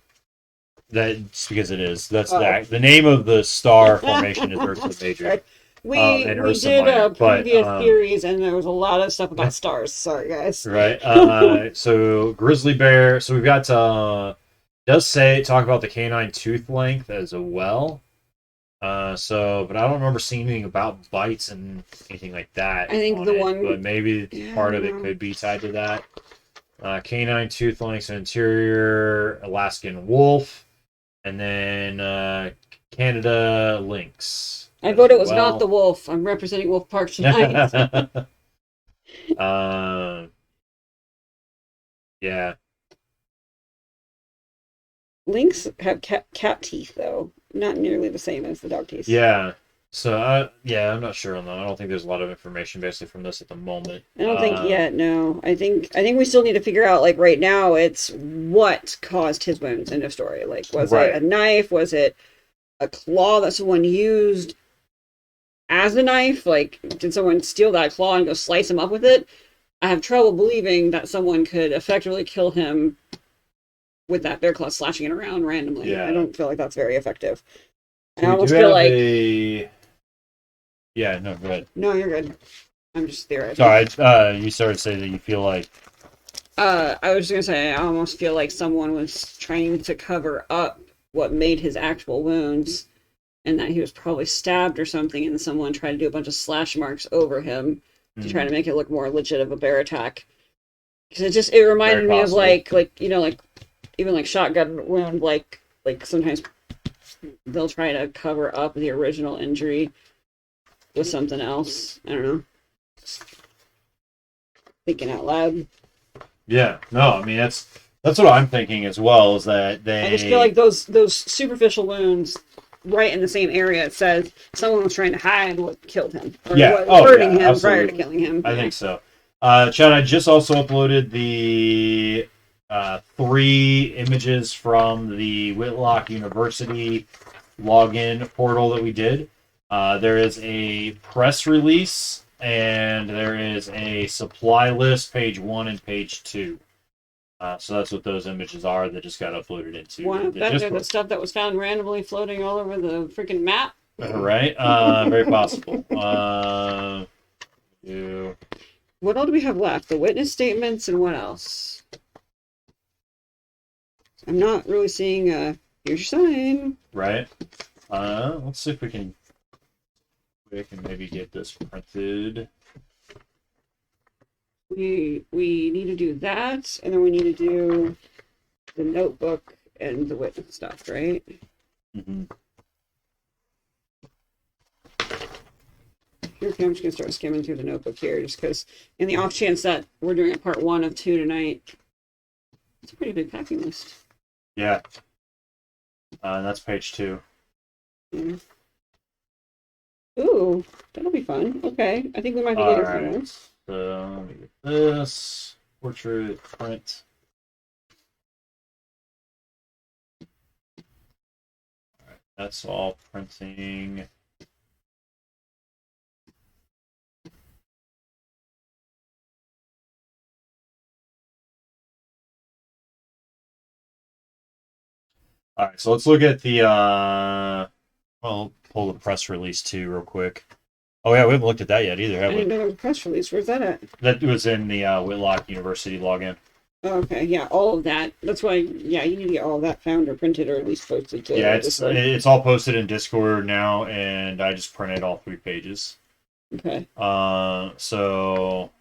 Speaker 1: That's because it is. That's that. The name of the star formation is Ursa Major.
Speaker 2: Right. We
Speaker 1: Ursa
Speaker 2: did
Speaker 1: Minor,
Speaker 2: previous theories, and there was a lot of stuff about stars. Sorry, guys.
Speaker 1: Right. So grizzly bear. So we've got does talk about the canine tooth length as well. But I don't remember seeing anything about bites and anything like that.
Speaker 2: I think
Speaker 1: but maybe part of it could be tied to that. Canine tooth length, interior Alaskan wolf. And then Canada lynx.
Speaker 2: I vote it was not the wolf. I'm representing Wolf Park tonight.
Speaker 1: Yeah.
Speaker 2: Lynx have cat teeth, though. Not nearly the same as the dog teeth.
Speaker 1: Yeah. So, I'm not sure on that. I don't think there's a lot of information basically from this at the moment.
Speaker 2: I don't think yet, no. I think we still need to figure out, like, right now, it's what caused his wounds, end of story. Like, was it a knife? Was it a claw that someone used as a knife? Like, did someone steal that claw and go slice him up with it? I have trouble believing that someone could effectively kill him with that bear claw slashing it around randomly. Yeah. I don't feel like that's very effective. I almost feel like...
Speaker 1: Yeah, no, go ahead.
Speaker 2: No, you're good. I'm just theorizing.
Speaker 1: Sorry, you started to say that you feel like...
Speaker 2: I was just going to say, I almost feel like someone was trying to cover up what made his actual wounds, and that he was probably stabbed or something, and someone tried to do a bunch of slash marks over him to try to make it look more legit of a bear attack. Because it reminded me of like even like shotgun wound, like sometimes they'll try to cover up the original injury with something else. I don't know. Just thinking out loud.
Speaker 1: Yeah, no, I mean that's what I'm thinking as well. Is that I
Speaker 2: just feel like those superficial wounds right in the same area. It says someone was trying to hide what killed him, or what was hurting him absolutely. Prior to killing him.
Speaker 1: I think so. Chad, I just also uploaded the 3 images from the Whitlock University login portal that we did. There is a press release, and there is a supply list, page 1 and page 2. So that's what those images are that just got uploaded into.
Speaker 2: The stuff that was found randomly floating all over the freaking map.
Speaker 1: Right? Very possible.
Speaker 2: What all do we have left? The witness statements and what else? I'm not really seeing here's your sign.
Speaker 1: Right. Let's see if we can maybe get this printed.
Speaker 2: We need to do that, and then we need to do the notebook and the witness stuff, right?
Speaker 1: Mm-hmm.
Speaker 2: Okay, I'm just going to start skimming through the notebook here, just because in the off chance that we're doing a part 1 of 2 tonight. It's a pretty big packing list.
Speaker 1: Yeah. And that's page 2.
Speaker 2: Yeah. Ooh, that'll be fun. Okay, I think we might be
Speaker 1: All
Speaker 2: getting
Speaker 1: right.
Speaker 2: somewhere.
Speaker 1: So let me get this portrait print. That's all printing. All right, so let's look at the. I'll pull the press release too, real quick. Oh yeah, we haven't looked at that yet either,
Speaker 2: I
Speaker 1: have
Speaker 2: didn't
Speaker 1: we?
Speaker 2: know there was a press release. Where's that at?
Speaker 1: That was in the Whitlock University login.
Speaker 2: Oh, okay, yeah, all of that. That's why, yeah, you need to get all of that found or printed or at least posted to
Speaker 1: Yeah,
Speaker 2: Discord.
Speaker 1: it's all posted in Discord now, and I just printed all 3 pages.
Speaker 2: Okay.
Speaker 1: So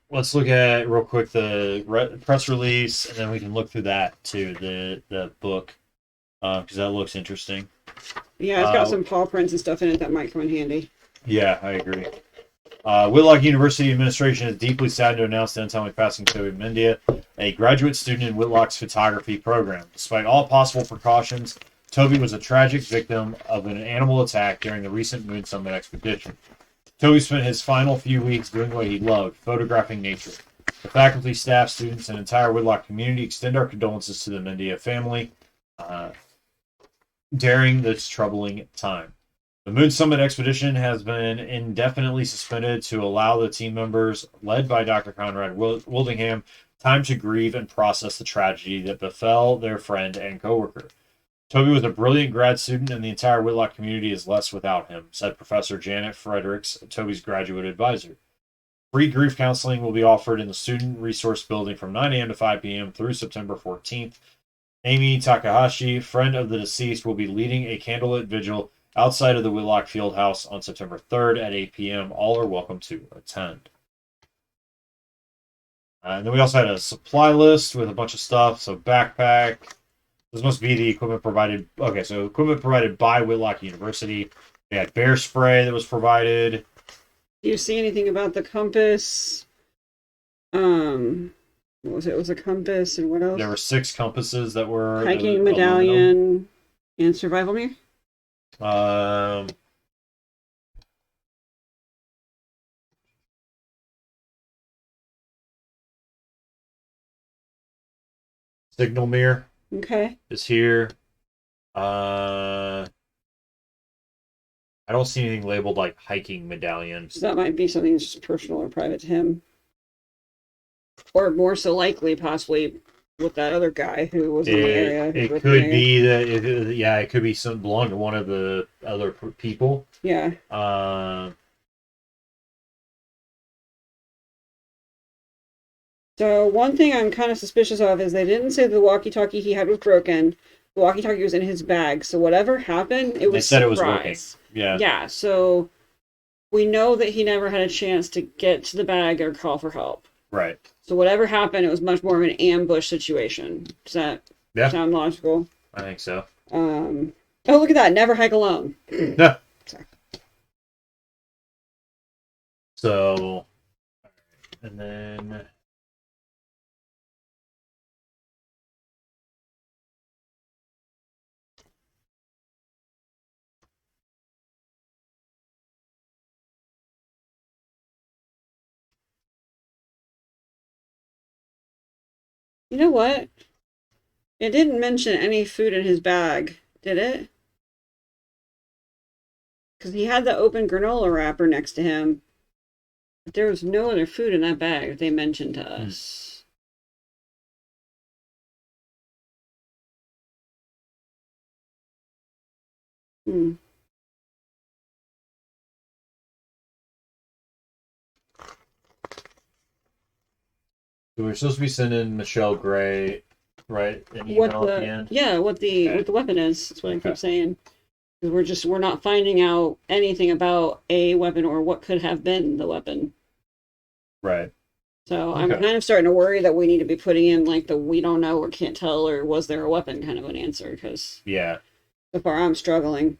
Speaker 1: let's look at real quick the press release, and then we can look through that too, the book, because that looks interesting.
Speaker 2: Yeah, it's got some paw prints and stuff in it that might come in handy.
Speaker 1: Yeah, I agree. Whitlock University administration is deeply sad to announce the untimely passing of Toby Mendia, a graduate student in Whitlock's photography program. Despite all possible precautions, Toby was a tragic victim of an animal attack during the recent Moon Summit expedition. Toby spent his final few weeks doing what he loved, photographing nature. The faculty, staff, students, and entire Whitlock community extend our condolences to the Mendia family during this troubling time. The Moon Summit expedition has been indefinitely suspended to allow the team members, led by Dr. Conrad Wildingham, time to grieve and process the tragedy that befell their friend and coworker. Toby was a brilliant grad student, and the entire Whitlock community is lost without him, said Professor Janet Fredericks, Toby's graduate advisor. Free grief counseling will be offered in the Student Resource Building from 9 a.m. to 5 p.m. through September 14th. Amy Takahashi, friend of the deceased, will be leading a candlelit vigil outside of the Whitlock Field House on September 3rd at 8 p.m. All are welcome to attend. And then we also had a supply list with a bunch of stuff. So backpack. This must be the equipment provided. Okay, so equipment provided by Whitlock University. They had bear spray that was provided.
Speaker 2: Do you see anything about the compass? What was it? It was a compass and what else?
Speaker 1: There were 6 compasses that were
Speaker 2: hiking medallion and survival mirror.
Speaker 1: Signal mirror
Speaker 2: Okay.
Speaker 1: is here. I don't see anything labeled like hiking medallion.
Speaker 2: So that might be something that's just personal or private to him. Or more so likely, possibly, with that other guy who was in the area.
Speaker 1: It could be that, it could be some belong to one of the other people.
Speaker 2: Yeah. So one thing I'm kind of suspicious of is they didn't say the walkie-talkie he had was broken. The walkie-talkie was in his bag. So whatever happened, it was. They
Speaker 1: said it was working. Yeah.
Speaker 2: Yeah. So we know that he never had a chance to get to the bag or call for help.
Speaker 1: Right.
Speaker 2: So whatever happened, it was much more of an ambush situation. Does that sound logical?
Speaker 1: I think so.
Speaker 2: Oh, look at that. Never hike alone.
Speaker 1: No. So, and then...
Speaker 2: You know what? It didn't mention any food in his bag, did it? Because he had the open granola wrapper next to him. But there was no other food in that bag that they mentioned to us. Hmm.
Speaker 1: So we're supposed to be sending Michelle Gray, right? An email at the end?
Speaker 2: Yeah, what the weapon is. That's what I keep saying. We're not finding out anything about a weapon or what could have been the weapon.
Speaker 1: Right.
Speaker 2: So I'm kind of starting to worry that we need to be putting in like the we don't know or can't tell or was there a weapon kind of an answer, because so far I'm struggling.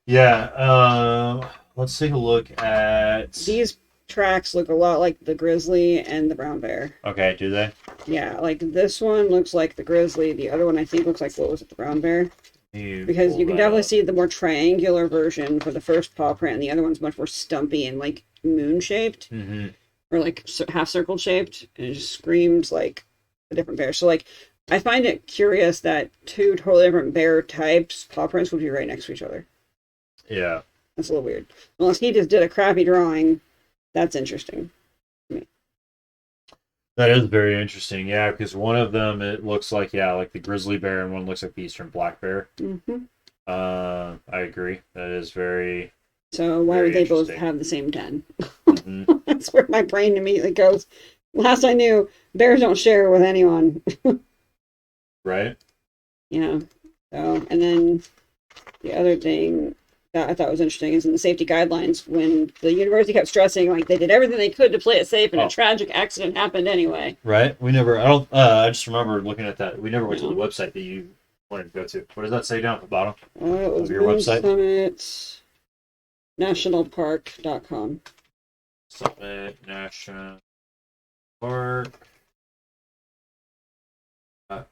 Speaker 1: Yeah. Let's take a look at
Speaker 2: these tracks look a lot like the grizzly and the brown bear.
Speaker 1: Okay, do they?
Speaker 2: Yeah, like this one looks like the grizzly. The other one I think looks like, what was it, the brown bear? Because you can definitely see the more triangular version for the first paw print, and the other one's much more stumpy and like moon shaped, or like half circle shaped, and it just screams like a different bear. So like, I find it curious that two totally different bear types paw prints would be right next to each other.
Speaker 1: Yeah,
Speaker 2: that's a little weird. Unless he just did a crappy drawing, that's interesting.
Speaker 1: that is very interesting. Yeah, because one of them it looks like like the grizzly bear, and one looks like the eastern black bear. I agree. That is very.
Speaker 2: So why
Speaker 1: very
Speaker 2: would they both have the same 10? That's where my brain immediately goes. Last I knew, bears don't share with anyone.
Speaker 1: Right.
Speaker 2: So, and then the other thing that I thought was interesting is in the safety guidelines, when the university kept stressing like they did everything they could to play it safe, and a tragic accident happened anyway.
Speaker 1: Right. We never. I don't. I just remember looking at that. We never went to the website that you wanted to go to. What does that say down at the bottom
Speaker 2: it was
Speaker 1: of your website?
Speaker 2: Summit nationalpark.com.
Speaker 1: Summit National Park. All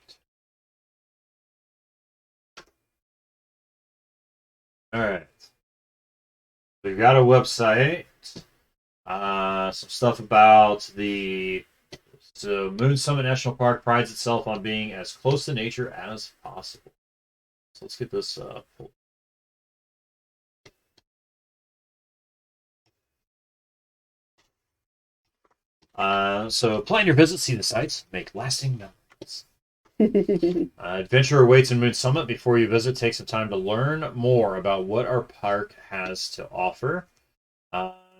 Speaker 1: right. We've got a website. Some stuff about so Moon Summit National Park prides itself on being as close to nature as possible. So let's get this pulled. So plan your visit, see the sights, make lasting memories. Adventure awaits in Moon Summit. Before you visit, take some time to learn more about what our park has to offer.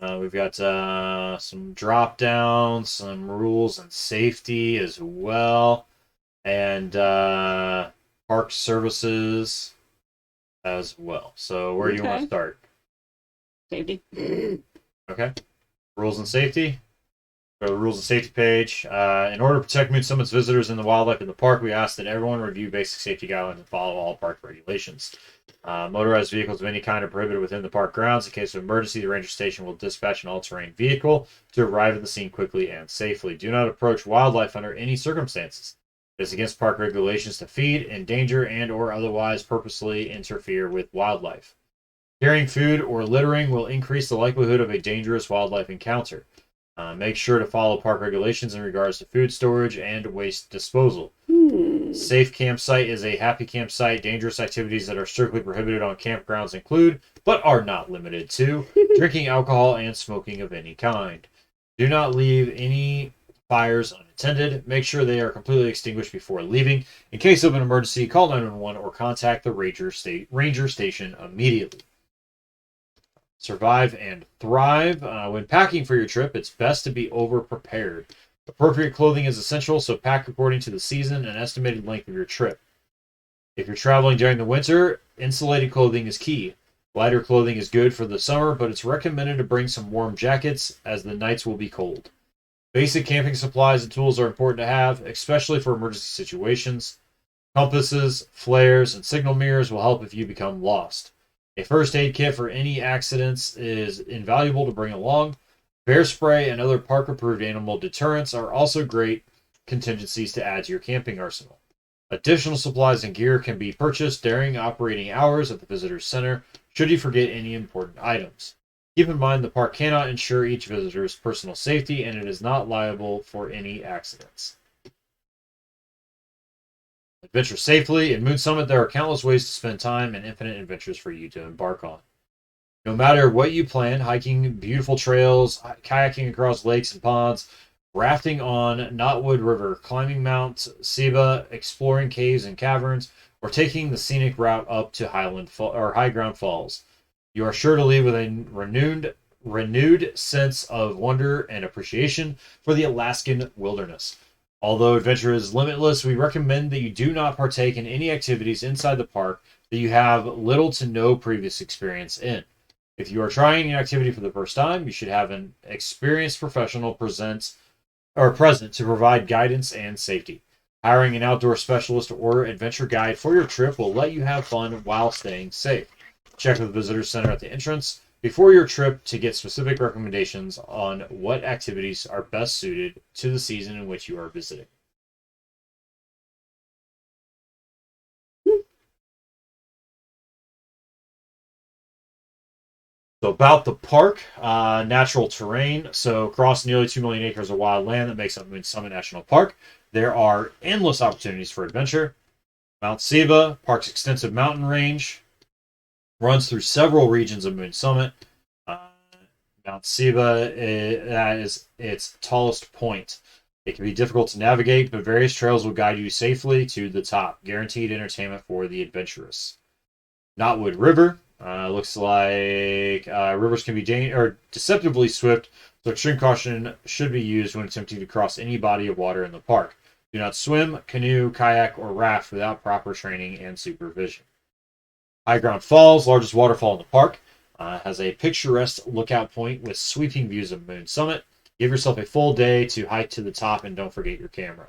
Speaker 1: We've got some drop downs, some rules and safety as well, and park services as well. So where do you want to start?
Speaker 2: Safety.
Speaker 1: Okay. Rules and safety. Go to the rules and safety page. In order to protect Moon Summit's visitors and the wildlife in the park, we ask that everyone review basic safety guidelines and follow all park regulations. Motorized vehicles of any kind are prohibited within the park grounds. In case of emergency, the ranger station will dispatch an all-terrain vehicle to arrive at the scene quickly and safely. Do not approach wildlife under any circumstances. It is against park regulations to feed, endanger, and or otherwise purposely interfere with wildlife. Carrying food or littering will increase the likelihood of a dangerous wildlife encounter. Make sure to follow park regulations in regards to food storage and waste disposal. Safe campsite is a happy campsite. Dangerous activities that are strictly prohibited on campgrounds include, but are not limited to, drinking alcohol and smoking of any kind. Do not leave any fires unattended. Make sure they are completely extinguished before leaving. In case of an emergency, call 911 or contact the ranger station immediately. Survive and thrive. When packing for your trip, it's best to be over-prepared. Appropriate clothing is essential, so pack according to the season and estimated length of your trip. If you're traveling during the winter, insulated clothing is key. Lighter clothing is good for the summer, but it's recommended to bring some warm jackets as the nights will be cold. Basic camping supplies and tools are important to have, especially for emergency situations. Compasses, flares, and signal mirrors will help if you become lost. A first aid kit for any accidents is invaluable to bring along. Bear spray and other park-approved animal deterrents are also great contingencies to add to your camping arsenal. Additional supplies and gear can be purchased during operating hours at the visitor's center should you forget any important items. Keep in mind the park cannot ensure each visitor's personal safety, and it is not liable for any accidents. Adventure safely. In Moon Summit, there are countless ways to spend time and infinite adventures for you to embark on. No matter what you plan, hiking beautiful trails, kayaking across lakes and ponds, rafting on Knotwood River, climbing Mount Seba, exploring caves and caverns, or taking the scenic route up to High Ground Falls, you are sure to leave with a renewed sense of wonder and appreciation for the Alaskan wilderness. Although adventure is limitless, we recommend that you do not partake in any activities inside the park that you have little to no previous experience in. If you are trying an activity for the first time, you should have an experienced professional present to provide guidance and safety. Hiring an outdoor specialist or adventure guide for your trip will let you have fun while staying safe. Check with the visitor center at the entrance before your trip to get specific recommendations on what activities are best suited to the season in which you are visiting. So about the park, natural terrain. So across nearly 2 million acres of wild land that makes up Moon Summit National Park, there are endless opportunities for adventure. Mount Siva, park's extensive mountain range, runs through several regions of Moon Summit. Uh, Mount Siva that is its tallest point. It can be difficult to navigate, but various trails will guide you safely to the top. Guaranteed entertainment for the adventurous. Knotwood River. Looks like rivers can be deceptively swift, so extreme caution should be used when attempting to cross any body of water in the park. Do not swim, canoe, kayak, or raft without proper training and supervision. High Ground Falls, largest waterfall in the park, has a picturesque lookout point with sweeping views of Moon Summit. Give yourself a full day to hike to the top and don't forget your camera.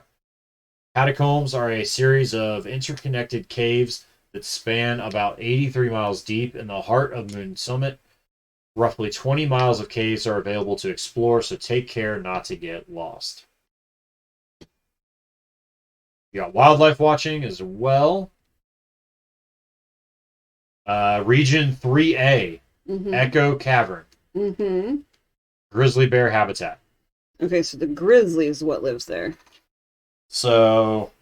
Speaker 1: Catacombs are a series of interconnected caves that span about 83 miles deep in the heart of Moon Summit. Roughly 20 miles of caves are available to explore, so take care not to get lost. You got wildlife watching as well. Region 3A, Echo Cavern. Grizzly bear habitat.
Speaker 2: Okay, so the grizzly is what lives there.
Speaker 1: So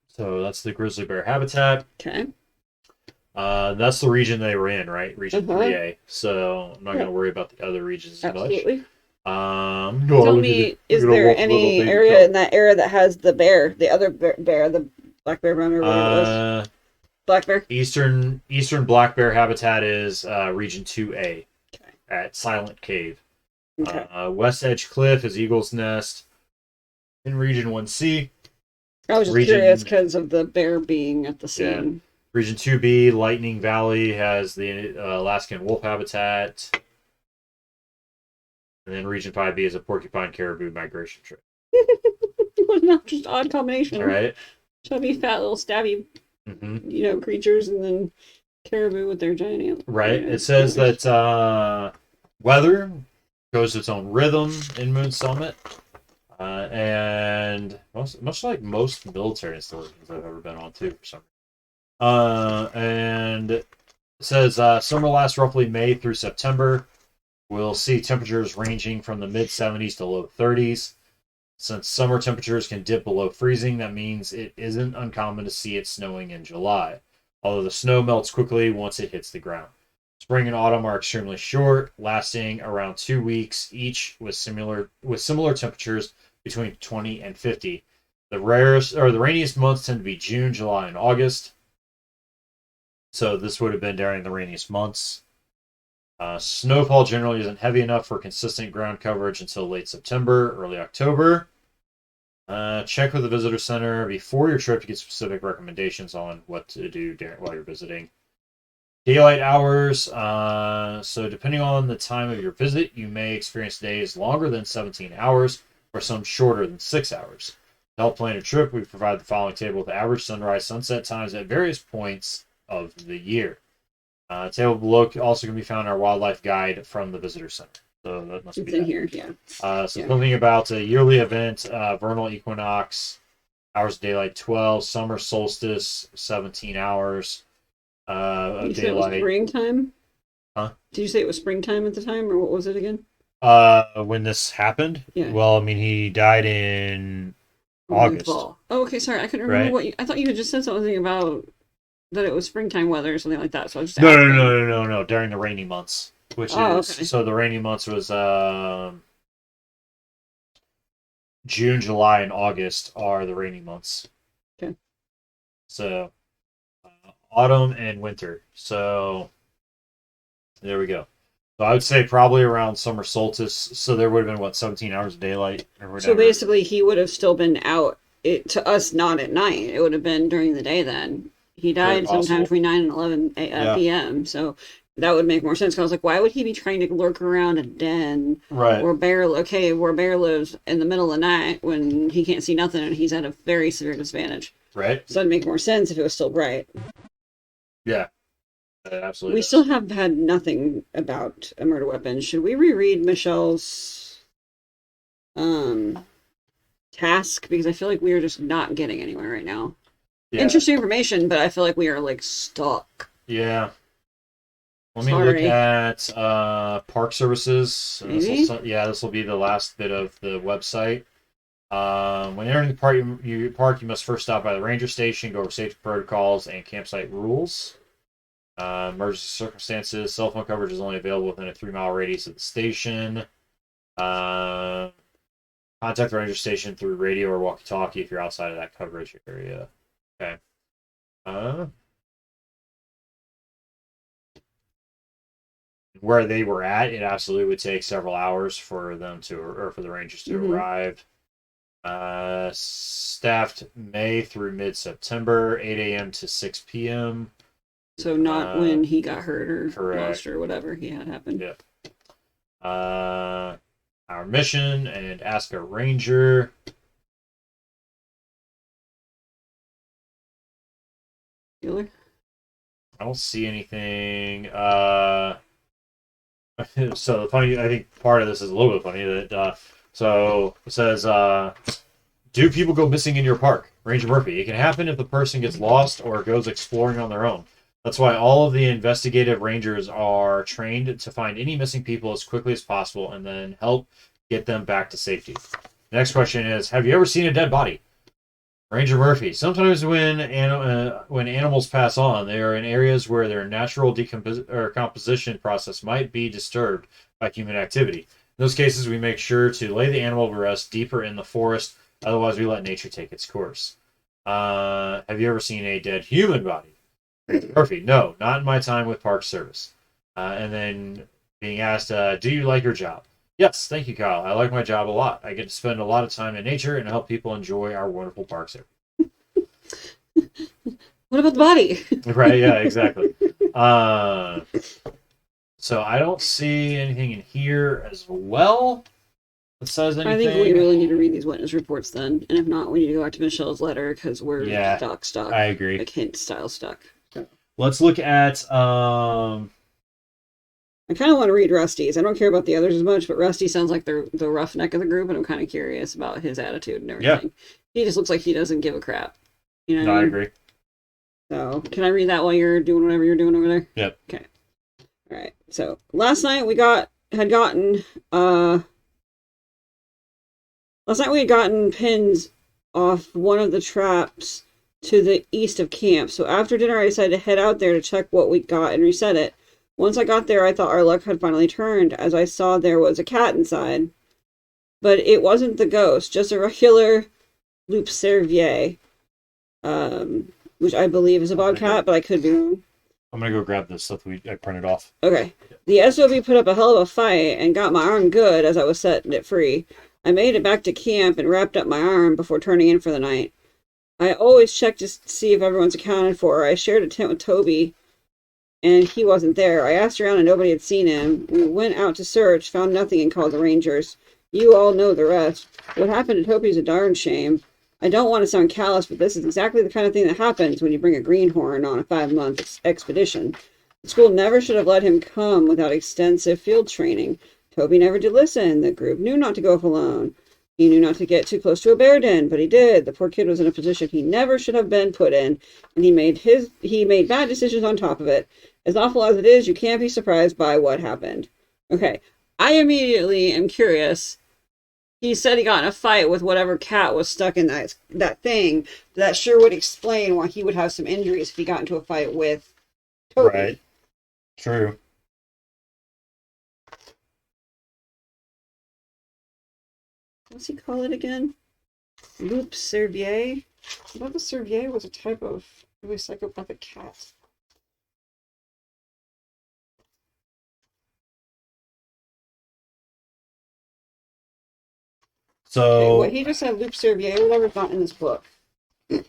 Speaker 1: So that's the grizzly bear habitat.
Speaker 2: Okay.
Speaker 1: That's the region they were in, right? Region 3A. So I'm not going to worry about the other regions as much.
Speaker 2: Tell me, is there any area in that area that has the bear, the other bear, the black bear runner, whatever it was? Black bear?
Speaker 1: Eastern black bear habitat is region 2A at Silent Cave. Okay. West Edge Cliff is Eagle's Nest in region 1C.
Speaker 2: I was just curious because of the bear being at the scene.
Speaker 1: Yeah. Region 2B, Lightning Valley, has the Alaskan wolf habitat. And then Region 5B is a porcupine caribou migration trip.
Speaker 2: Not just odd combination.
Speaker 1: All right.
Speaker 2: Chubby, fat, little stabby, creatures, and then caribou with their giant antlers.
Speaker 1: Right. It says that weather goes to its own rhythm in Moon Summit. And much like most military installations I've ever been on too, for some reason. And it says summer lasts roughly May through September. We'll see temperatures ranging from the mid 70s to low 30s. Since summer temperatures can dip below freezing, that means it isn't uncommon to see it snowing in July, although the snow melts quickly once it hits the ground. Spring and autumn are extremely short, lasting around 2 weeks each, with similar temperatures between 20 and 50. The rainiest months tend to be June, July, and August. So this would have been during the rainiest months. Snowfall generally isn't heavy enough for consistent ground coverage until late September, early October. Check with the visitor center before your trip to get specific recommendations on what to do while you're visiting. Daylight hours. So depending on the time of your visit, you may experience days longer than 17 hours or some shorter than 6 hours. To help plan your trip, we provide the following table with average sunrise-sunset times at various points of the year. Table below also can be found in our wildlife guide from the visitor center. So that must be in
Speaker 2: here, yeah.
Speaker 1: Something about a yearly event, vernal equinox, hours of daylight 12, summer solstice 17 hours of
Speaker 2: daylight.
Speaker 1: It was
Speaker 2: springtime?
Speaker 1: Huh?
Speaker 2: Did you say it was springtime at the time, or what was it again?
Speaker 1: When this happened?
Speaker 2: Yeah.
Speaker 1: Well, I mean, he died in August.
Speaker 2: Oh, okay, sorry. I couldn't remember what I thought you had just said something about that it was springtime weather or something like that. So I was just
Speaker 1: No. During the rainy months,
Speaker 2: okay.
Speaker 1: So the rainy months was June, July, and August are the rainy months.
Speaker 2: Okay.
Speaker 1: So autumn and winter. So there we go. So I would say probably around summer solstice. So there would have been 17 hours of daylight or whatever.
Speaker 2: So basically, he would have still been out. To us, not at night. It would have been during the day then. He died sometime between 9 and 11 p.m. So that would make more sense. 'Cause I was like, why would he be trying to lurk around a den
Speaker 1: Right.
Speaker 2: where where bear lives in the middle of the night when he can't see nothing and he's at a very severe disadvantage?
Speaker 1: Right.
Speaker 2: So it'd make more sense if it was still bright.
Speaker 1: Yeah. It absolutely
Speaker 2: We
Speaker 1: does.
Speaker 2: still have had nothing about a murder weapon. Should we reread Michelle's um task? Because I feel like we are just not getting anywhere right now.
Speaker 1: Yeah.
Speaker 2: Interesting information, but I feel like we are like stuck.
Speaker 1: Yeah. Let me look at park services.
Speaker 2: Maybe?
Speaker 1: This will be the last bit of the website. When entering the park, you must first stop by the ranger station, go over safety protocols and campsite rules. Emergency circumstances. Cell phone coverage is only available within a 3-mile radius of the station. Contact the ranger station through radio or walkie-talkie if you're outside of that coverage area. Okay. Where they were at, it absolutely would take several hours for them to, or for the rangers to arrive. Staffed May through mid-September, 8 a.m. to 6 p.m.
Speaker 2: So not when he got hurt or
Speaker 1: correct.
Speaker 2: lost or whatever he had happened.
Speaker 1: Yep. Our mission and ask a ranger.
Speaker 2: Bueller?
Speaker 1: I don't see anything. So the funny, I think part of this is a little bit funny that so it says, do people go missing in your park? Ranger Murphy. It can happen if the person gets lost or goes exploring on their own. That's why all of the investigative rangers are trained to find any missing people as quickly as possible and then help get them back to safety. The next question is, have you ever seen a dead body? Ranger Murphy. Sometimes when animals pass on, they are in areas where their natural composition process might be disturbed by human activity. In those cases, we make sure to lay the animal to rest deeper in the forest. Otherwise, we let nature take its course. Have you ever seen a dead human body? Murphy. No, not in my time with Park Service. And then being asked, do you like your job? Yes, thank you, Kyle. I like my job a lot. I get to spend a lot of time in nature and help people enjoy our wonderful parks here.
Speaker 2: What about the body?
Speaker 1: Right, yeah, exactly. So I don't see anything in here as well that says anything.
Speaker 2: I think we really need to read these witness reports then. And if not, we need to go back to Michelle's letter because we're stuck.
Speaker 1: I agree.
Speaker 2: Like hint style stuck.
Speaker 1: Let's look at
Speaker 2: I kind of want to read Rusty's. I don't care about the others as much, but Rusty sounds like the roughneck of the group, and I'm kind of curious about his attitude and everything. Yeah. He just looks like he doesn't give a crap. You know what I mean?
Speaker 1: agree.
Speaker 2: So, can I read that while you're doing whatever you're doing over there?
Speaker 1: Yep.
Speaker 2: Okay. All right. So, last night we had gotten pins off one of the traps to the east of camp. So, after dinner, I decided to head out there to check what we got and reset it. Once I got there, I thought our luck had finally turned, as I saw there was a cat inside. But it wasn't the ghost, just a regular loup cervier, which I believe is a bobcat, but I could be wrong.
Speaker 1: I'm going to go grab this stuff I printed off.
Speaker 2: Okay. The SOB put up a hell of a fight and got my arm good as I was setting it free. I made it back to camp and wrapped up my arm before turning in for the night. I always check to see if everyone's accounted for. I shared a tent with Toby, and he wasn't there. I asked around and nobody had seen him. We went out to search, found nothing, and called the Rangers. You all know the rest. What happened to Toby's a darn shame. I don't want to sound callous, but this is exactly the kind of thing that happens when you bring a greenhorn on a 5-month expedition. The school never should have let him come without extensive field training. Toby never did listen. The group knew not to go off alone. He knew not to get too close to a bear den, but he did. The poor kid was in a position he never should have been put in, and he made bad decisions on top of it. As awful as it is, you can't be surprised by what happened. Okay, I immediately am curious. He said he got in a fight with whatever cat was stuck in that thing. That sure would explain why he would have some injuries if he got into a fight with Toby.
Speaker 1: Right. True.
Speaker 2: What's he call it again? Loup cervier? I thought the cervier was a type of really psychopathic cat.
Speaker 1: So
Speaker 2: what he just said, Loup cervier, whatever's not in this book.
Speaker 1: So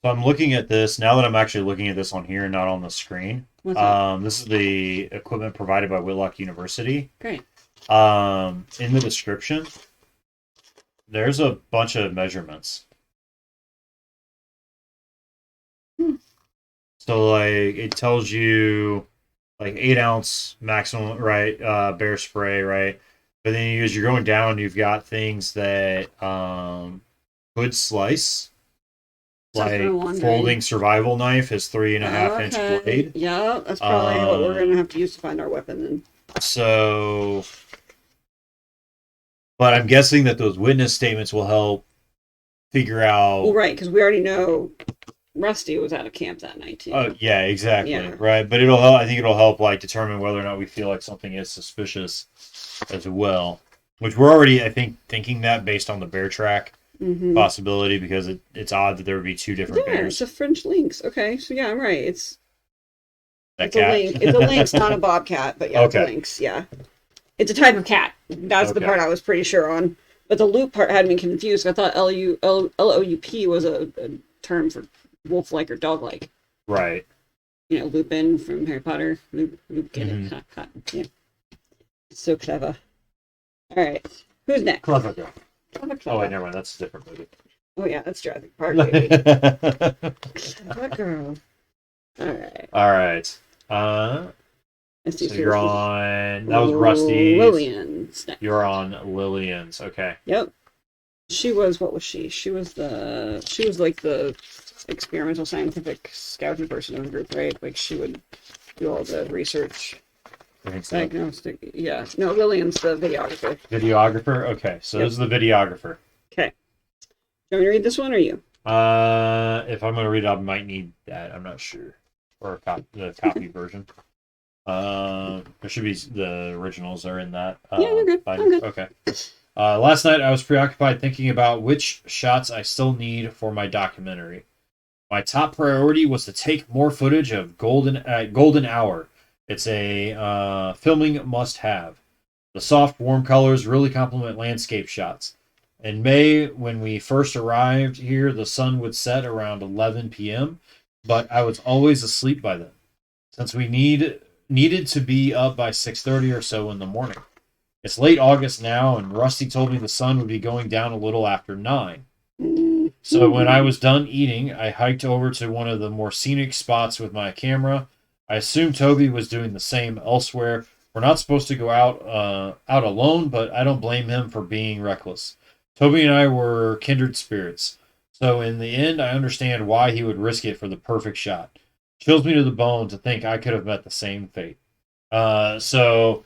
Speaker 1: I'm looking at this now that I'm actually looking at this on here, not on the screen.
Speaker 2: What's that?
Speaker 1: This is the equipment provided by Whitlock University.
Speaker 2: Great.
Speaker 1: In the description, there's a bunch of measurements.
Speaker 2: Hmm.
Speaker 1: So like it tells you like 8 ounce maximum, right? Bear spray, right? But then as you're going down, you've got things that could slice.
Speaker 2: That's what I'm
Speaker 1: Like
Speaker 2: wondering.
Speaker 1: folding survival knife is 3.5 inch
Speaker 2: Okay.
Speaker 1: blade.
Speaker 2: Yeah, that's probably what we're
Speaker 1: Um,
Speaker 2: gonna have to use to find our weapon then.
Speaker 1: so, but I'm guessing that those witness statements will help figure
Speaker 2: Well,
Speaker 1: out.
Speaker 2: right, because we already know Rusty was out of camp that night
Speaker 1: Oh
Speaker 2: too.
Speaker 1: yeah, exactly,
Speaker 2: Yeah.
Speaker 1: right. But it'll help. I think it'll help like determine whether or not we feel like something is suspicious as well. Which we're already, I think, thinking that based on the bear track
Speaker 2: Mm-hmm.
Speaker 1: possibility because it's odd that there would be two different
Speaker 2: Yeah, it's
Speaker 1: bears.
Speaker 2: a French lynx. Okay, so yeah, I'm right.
Speaker 1: That
Speaker 2: It's a
Speaker 1: cat.
Speaker 2: lynx. It's a lynx, not a bobcat, but yeah, it's a
Speaker 1: Okay.
Speaker 2: lynx. Yeah, it's a type of cat. That's the
Speaker 1: Okay.
Speaker 2: part I was pretty sure on. But the loop part had me confused. I thought Loup was a term for wolf-like or dog-like.
Speaker 1: Right.
Speaker 2: You know, Lupin from Harry Potter. Loop, get
Speaker 1: Mm-hmm.
Speaker 2: it? Ha, ha. Yeah, so clever. All right, who's next?
Speaker 1: Clever girl.
Speaker 2: Clever,
Speaker 1: Oh wait,
Speaker 2: clever.
Speaker 1: never mind. That's a different movie.
Speaker 2: Oh yeah, that's Jurassic Park, baby. Clever girl. All right.
Speaker 1: All right. Uh,
Speaker 2: Let's see.
Speaker 1: so
Speaker 2: So
Speaker 1: you're
Speaker 2: this is
Speaker 1: on. That was Rusty's.
Speaker 2: Lillian's next.
Speaker 1: You're on Lillian's. Okay.
Speaker 2: Yep. She was, what was she? She was like the experimental scientific scouting person in the group, right? Like she would do all the research,
Speaker 1: I think so.
Speaker 2: diagnostic. Yeah. No, Lillian's the videographer.
Speaker 1: Videographer. Okay. So
Speaker 2: Yep.
Speaker 1: this is the videographer.
Speaker 2: Okay. Do you want me to read this one or you?
Speaker 1: If I'm gonna read it, I might need that. I'm not sure, or the copy version. There should be the originals are in that.
Speaker 2: Yeah, you're good.
Speaker 1: Binder.
Speaker 2: I'm good.
Speaker 1: Okay. Last night I was preoccupied thinking about which shots I still need for my documentary. My top priority was to take more footage of Golden Hour. It's a filming must-have. The soft, warm colors really complement landscape shots. In May, when we first arrived here, the sun would set around 11 p.m., but I was always asleep by then, since we needed to be up by 6:30 or so in the morning. It's late August now, and Rusty told me the sun would be going down a little after 9. So when I was done eating, I hiked over to one of the more scenic spots with my camera. I assumed Toby was doing the same elsewhere. We're not supposed to go out alone, but I don't blame him for being reckless. Toby and I were kindred spirits, so in the end, I understand why he would risk it for the perfect shot. Chills me to the bone to think I could have met the same fate. So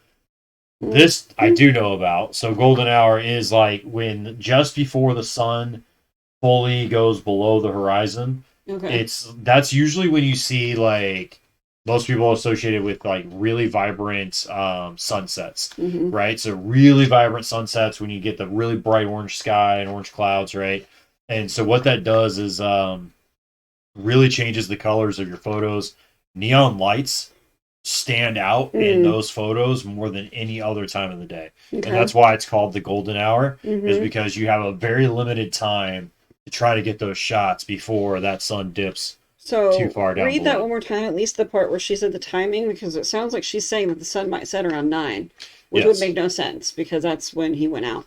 Speaker 1: this I do know about. So golden hour is like when just before the sun fully goes below the horizon.
Speaker 2: Okay.
Speaker 1: That's usually when you see like most people associated with like really vibrant sunsets,
Speaker 2: Mm-hmm.
Speaker 1: right? So really vibrant sunsets when you get the really bright orange sky and orange clouds, right? And so what that does is really changes the colors of your photos. Neon lights stand out in those photos more than any other time of the day.
Speaker 2: Okay.
Speaker 1: And that's why it's called the golden hour, is
Speaker 2: Mm-hmm.
Speaker 1: because you have a very limited time to try to get those shots before that sun dips too
Speaker 2: So
Speaker 1: far down
Speaker 2: read that
Speaker 1: below.
Speaker 2: one more time, at least the part where she said the timing, because it sounds like she's saying that the sun might set around 9, which would
Speaker 1: Yes.
Speaker 2: make no sense because that's when he went out.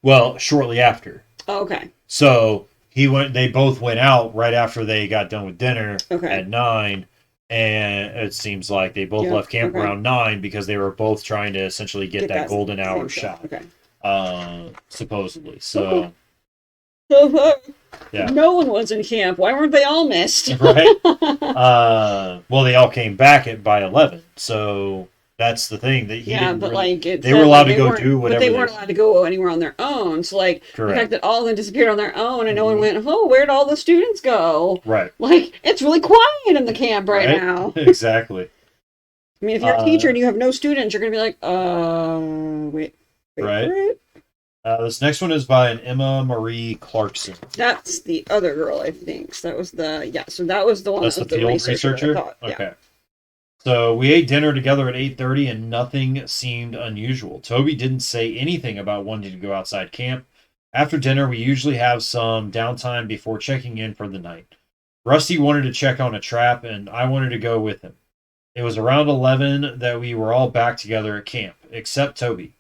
Speaker 1: Well, shortly after.
Speaker 2: Oh, okay.
Speaker 1: So they both went out right after they got done with dinner
Speaker 2: Okay.
Speaker 1: at 9. And it seems like they both
Speaker 2: Yep,
Speaker 1: left camp
Speaker 2: okay.
Speaker 1: around 9 because they were both trying to essentially get that golden hour
Speaker 2: same
Speaker 1: shot.
Speaker 2: Okay.
Speaker 1: Supposedly. So,
Speaker 2: So
Speaker 1: yeah.
Speaker 2: no one was in camp. Why weren't they all missed?
Speaker 1: Right? Well, they all came back by 11. So that's the thing that he
Speaker 2: Yeah,
Speaker 1: didn't
Speaker 2: but
Speaker 1: really,
Speaker 2: like
Speaker 1: they were allowed to go do whatever
Speaker 2: but they
Speaker 1: they
Speaker 2: weren't allowed to go anywhere on their own. So like the
Speaker 1: Correct.
Speaker 2: fact that all of them disappeared on their own and no one
Speaker 1: Mhm.
Speaker 2: went, oh, where'd all the students go?
Speaker 1: Right.
Speaker 2: Like it's really quiet in the camp right now.
Speaker 1: Exactly.
Speaker 2: I mean, if you're a teacher and you have no students, you're gonna be like, wait
Speaker 1: Right.
Speaker 2: for it.
Speaker 1: This next one is by an Emma Marie Clarkson.
Speaker 2: That's the other girl, I think. So that was so that was the one
Speaker 1: That's
Speaker 2: that was
Speaker 1: the field researcher.
Speaker 2: I thought.
Speaker 1: Okay.
Speaker 2: Yeah.
Speaker 1: So we ate dinner together at 8:30 and nothing seemed unusual. Toby didn't say anything about wanting to go outside camp. After dinner, we usually have some downtime before checking in for the night. Rusty wanted to check on a trap, and I wanted to go with him. It was around 11 that we were all back together at camp, except Toby.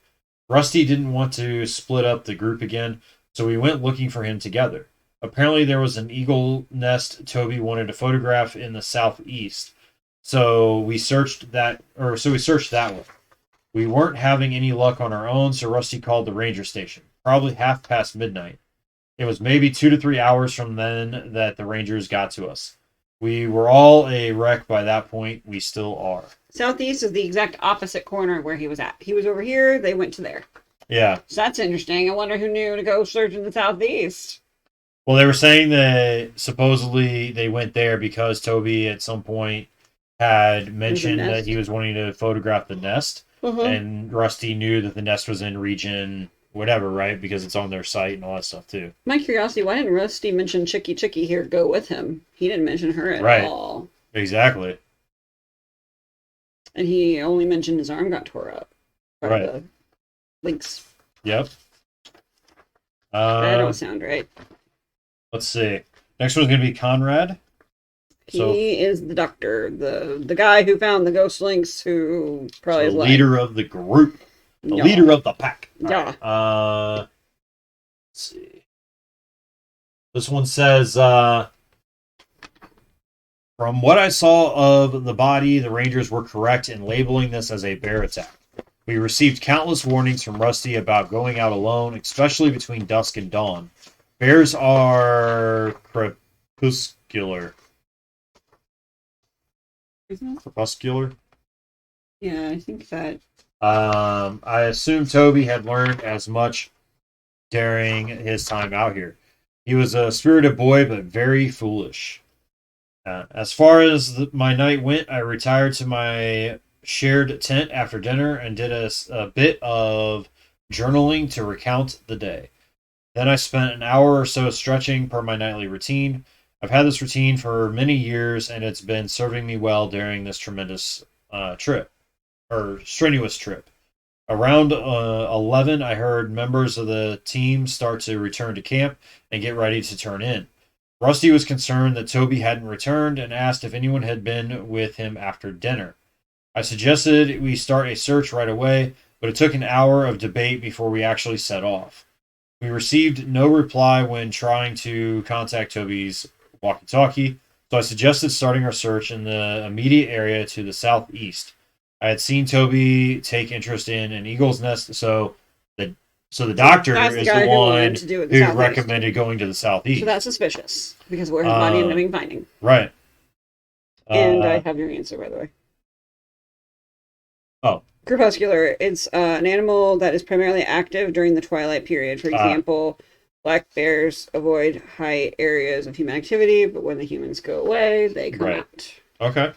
Speaker 1: Rusty didn't want to split up the group again, so we went looking for him together. Apparently, there was an eagle nest Toby wanted to photograph in the southeast, so we searched that way. We weren't having any luck on our own, so Rusty called the ranger station, probably half past midnight. It was maybe 2 to 3 hours from then that the Rangers got to us. We were all a wreck by that point. We still are.
Speaker 2: Southeast is the exact opposite corner where he was at. He was over here, they went to there.
Speaker 1: Yeah.
Speaker 2: So that's interesting. I wonder who knew to go search in the southeast.
Speaker 1: Well, they were saying that supposedly they went there because Toby at some point had mentioned that he was wanting to photograph the nest. And Rusty knew that the nest was in region whatever, right? Because it's on their site and all that stuff too.
Speaker 2: My curiosity, why didn't Rusty mention Chicky here, go with him? He didn't mention her at all.
Speaker 1: Exactly.
Speaker 2: And he only mentioned his arm got tore up. By the links.
Speaker 1: Yep.
Speaker 2: That don't sound right.
Speaker 1: Let's see. Next one's going to be Conrad.
Speaker 2: He is the doctor, the guy who found the ghost links, who probably is
Speaker 1: the leader of the group. The leader of the pack.
Speaker 2: Yeah.
Speaker 1: Right. Let's see. This one says, from what I saw of the body, the Rangers were correct in labeling this as a bear attack. We received countless warnings from Rusty about going out alone, especially between dusk and dawn. Bears are crepuscular. Crepuscular?
Speaker 2: Yeah, I think that.
Speaker 1: I assume Toby had learned as much during his time out here. He was a spirited boy, but very foolish. As far as my night went, I retired to my shared tent after dinner and did a bit of journaling to recount the day. Then I spent an hour or so stretching per my nightly routine. I've had this routine for many years, and it's been serving me well during this tremendous strenuous trip. Around 11, I heard members of the team start to return to camp and get ready to turn in. Rusty was concerned that Toby hadn't returned and asked if anyone had been with him after dinner. I suggested we start a search right away, but it took an hour of debate before we actually set off. We received no reply when trying to contact Toby's walkie-talkie, so I suggested starting our search in the immediate area to the southeast. I had seen Toby take interest in an eagle's nest, so the doctor is the one who recommended going to the southeast.
Speaker 2: So that's suspicious, because where his body ended up finding.
Speaker 1: Right.
Speaker 2: And I have your answer, by the way.
Speaker 1: Oh.
Speaker 2: Crepuscular. It's an animal that is primarily active during the twilight period. For example, black bears avoid high areas of human activity, but when the humans go away, they come out. Okay.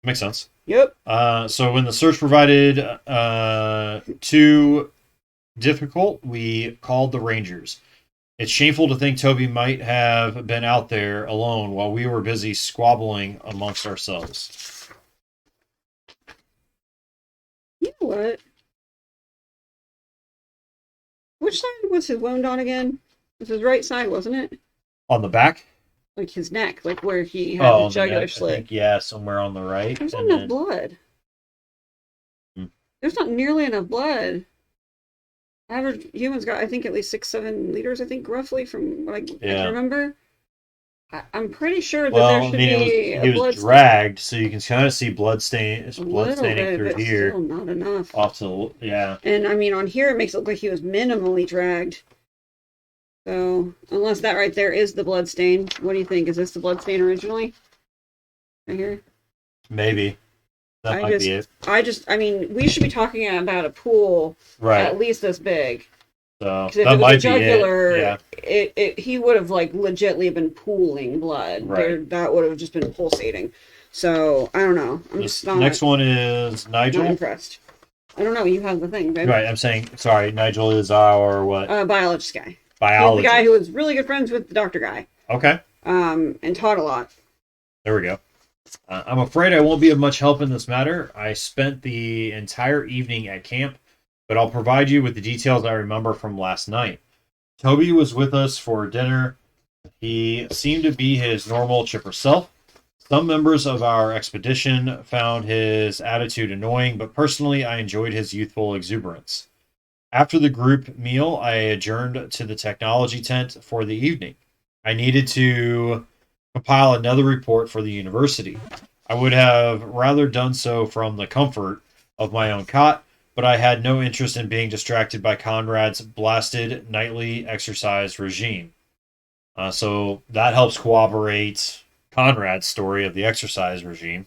Speaker 1: Makes sense.
Speaker 2: Yep.
Speaker 1: So when the search provided too difficult, we called the Rangers. It's shameful to think Toby might have been out there alone while we were busy squabbling amongst ourselves.
Speaker 2: You know what? Which side was his wound on again? It was his right side, wasn't it?
Speaker 1: On the back?
Speaker 2: Like his neck, like where he had the jugular slit.
Speaker 1: I think, yeah, somewhere on the right.
Speaker 2: There's not enough blood. There's not nearly enough blood. Average humans got, I think, at least 6-7 liters, I think, roughly, from what I can remember. I'm pretty sure that there should be a blood. He was
Speaker 1: dragged, so you can kind of see blood staining through here.
Speaker 2: Still not enough.
Speaker 1: And
Speaker 2: I mean, on here it makes it look like he was minimally dragged. So, unless that right there is the blood stain, what do you think? Is this the blood stain originally? Right here?
Speaker 1: Maybe. That might be it.
Speaker 2: I mean, we should be talking about a pool at least this big.
Speaker 1: So,
Speaker 2: that might be it. Yeah. He would have, like, legitly been pooling blood.
Speaker 1: Right.
Speaker 2: That would have just been pulsating. So, I don't know. I'm just not...
Speaker 1: Next one is Nigel.
Speaker 2: Not impressed. I don't know. You have the thing, babe.
Speaker 1: Right, I'm saying, sorry, Nigel is our what?
Speaker 2: Biologist guy.
Speaker 1: Biologist.
Speaker 2: He's the guy who was really good friends with the doctor guy.
Speaker 1: Okay.
Speaker 2: And taught a lot.
Speaker 1: There we go. I'm afraid I won't be of much help in this matter. I spent the entire evening at camp, but I'll provide you with the details I remember from last night. Toby was with us for dinner. He seemed to be his normal chipper self. Some members of our expedition found his attitude annoying, but personally, I enjoyed his youthful exuberance. After the group meal, I adjourned to the technology tent for the evening. I needed to compile another report for the university. I would have rather done so from the comfort of my own cot, but I had no interest in being distracted by Conrad's blasted nightly exercise regime. So that helps corroborate Conrad's story of the exercise regime.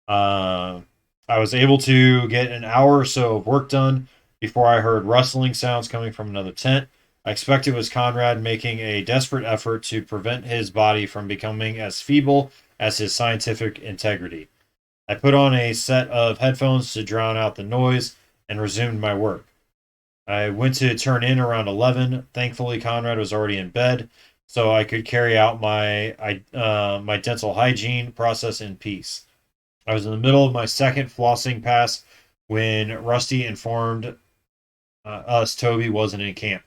Speaker 1: Uh, I was able to get an hour or so of work done before I heard rustling sounds coming from another tent. I expect it was Conrad making a desperate effort to prevent his body from becoming as feeble as his scientific integrity. I put on a set of headphones to drown out the noise and resumed my work. I went to turn in around 11. Thankfully, Conrad was already in bed, so I could carry out my dental hygiene process in peace. I was in the middle of my second flossing pass when Rusty informed us Toby wasn't in camp.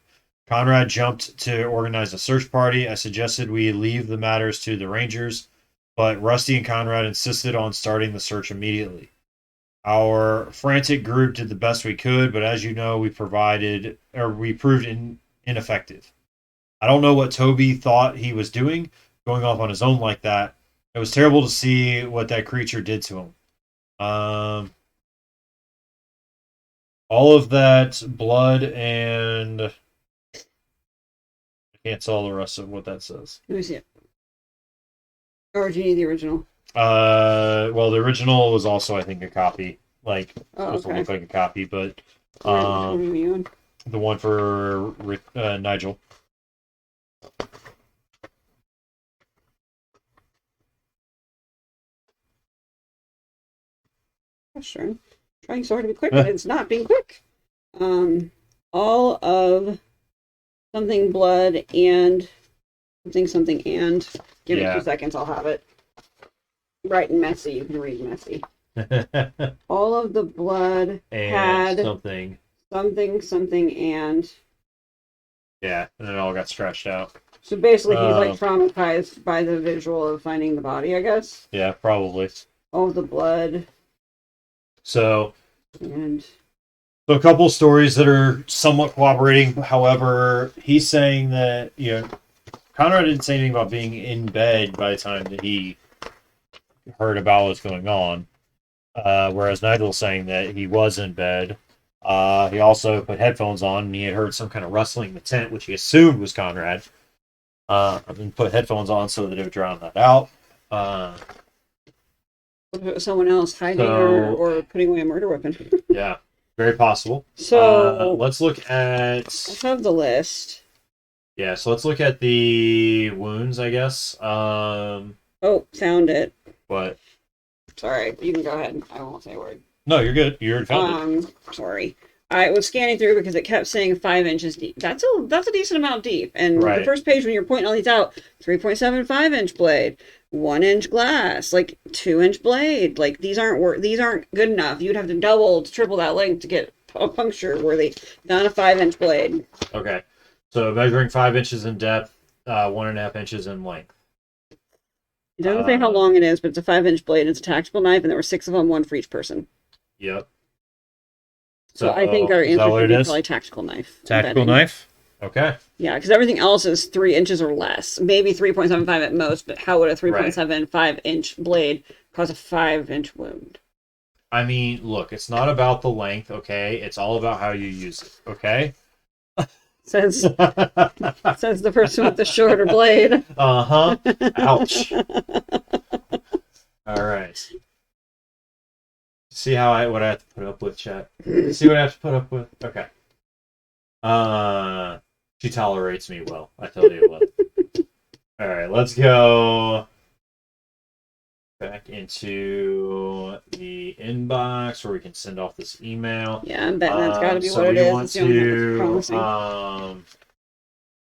Speaker 1: Conrad jumped to organize a search party. I suggested we leave the matters to the Rangers, but Rusty and Conrad insisted on starting the search immediately. Our frantic group did the best we could, but as you know, we proved ineffective. I don't know what Toby thought he was doing, going off on his own like that. It was terrible to see what that creature did to him. All of that blood and I can't tell the rest of what that says.
Speaker 2: Let me see it. Or do you need the original?
Speaker 1: Well, the original was also, I think, a copy. Like, supposed to
Speaker 2: okay.
Speaker 1: look like a copy, but
Speaker 2: The
Speaker 1: the one for Nigel.
Speaker 2: Sure. Trying so hard to be quick, but it's not being quick. All of something blood and something and. Give me 2 seconds, I'll have it. Write messy, you can read messy. All of the blood
Speaker 1: and
Speaker 2: had
Speaker 1: something
Speaker 2: and.
Speaker 1: Yeah, and it all got scratched out.
Speaker 2: So basically, he's like traumatized by the visual of finding the body, I guess.
Speaker 1: Yeah, probably.
Speaker 2: All the blood.
Speaker 1: So
Speaker 2: and
Speaker 1: a couple stories that are somewhat corroborating. However, he's saying that Conrad didn't say anything about being in bed by the time that he heard about what's going on. Whereas Nigel's saying that he was in bed. He also put headphones on and he had heard some kind of rustling in the tent, which he assumed was Conrad. And put headphones on so that it would drown that out.
Speaker 2: Someone else hiding or putting away a murder weapon.
Speaker 1: Yeah, very possible.
Speaker 2: So
Speaker 1: let's look at.
Speaker 2: I have the list.
Speaker 1: Yeah, so let's look at the wounds, I guess.
Speaker 2: Oh, found it.
Speaker 1: What?
Speaker 2: Sorry, you can go ahead. I won't say a word.
Speaker 1: No, you're good. You already found it.
Speaker 2: Sorry. I was scanning through because it kept saying 5 inches deep. That's a decent amount deep. And the first page when you're pointing all these out, 3.75 inch blade, 1 inch glass, like 2 inch blade. Like these aren't good enough. You'd have to double to triple that length to get a puncture worthy. Not a 5 inch blade.
Speaker 1: Okay. So measuring 5 inches in depth, 1.5 inches in length.
Speaker 2: It doesn't say how long it is, but it's a 5 inch blade. It's a tactical knife, and there were 6 of them, one for each person.
Speaker 1: Yep.
Speaker 2: So I think our answer should be probably tactical knife.
Speaker 1: Tactical knife? Okay.
Speaker 2: Yeah, because everything else is 3 inches or less. Maybe 3.75 at most, but how would a 3.75 inch blade cause a 5 inch wound?
Speaker 1: I mean, look, it's not about the length, okay? It's all about how you use it, okay?
Speaker 2: Says the person with the shorter blade.
Speaker 1: Uh-huh. Ouch. All right. See what I have to put up with, chat. See what I have to put up with? Okay. She tolerates me well, I tell you what. All right, let's go back into the inbox where we can send off this email.
Speaker 2: Yeah, I'm betting that's got to be what it is.
Speaker 1: Want to,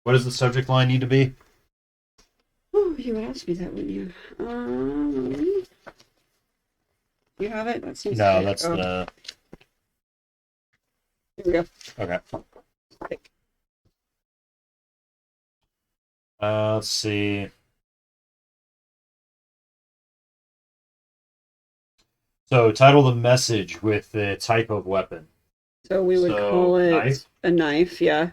Speaker 1: what does the subject line need to be?
Speaker 2: Oh, you would ask me that, wouldn't you? Do you have it? That seems
Speaker 1: no, that's the...
Speaker 2: Here we go.
Speaker 1: Okay. Let's see. So title the message with the type of weapon.
Speaker 2: So we would call
Speaker 1: So
Speaker 2: it
Speaker 1: knife.
Speaker 2: a knife, yeah.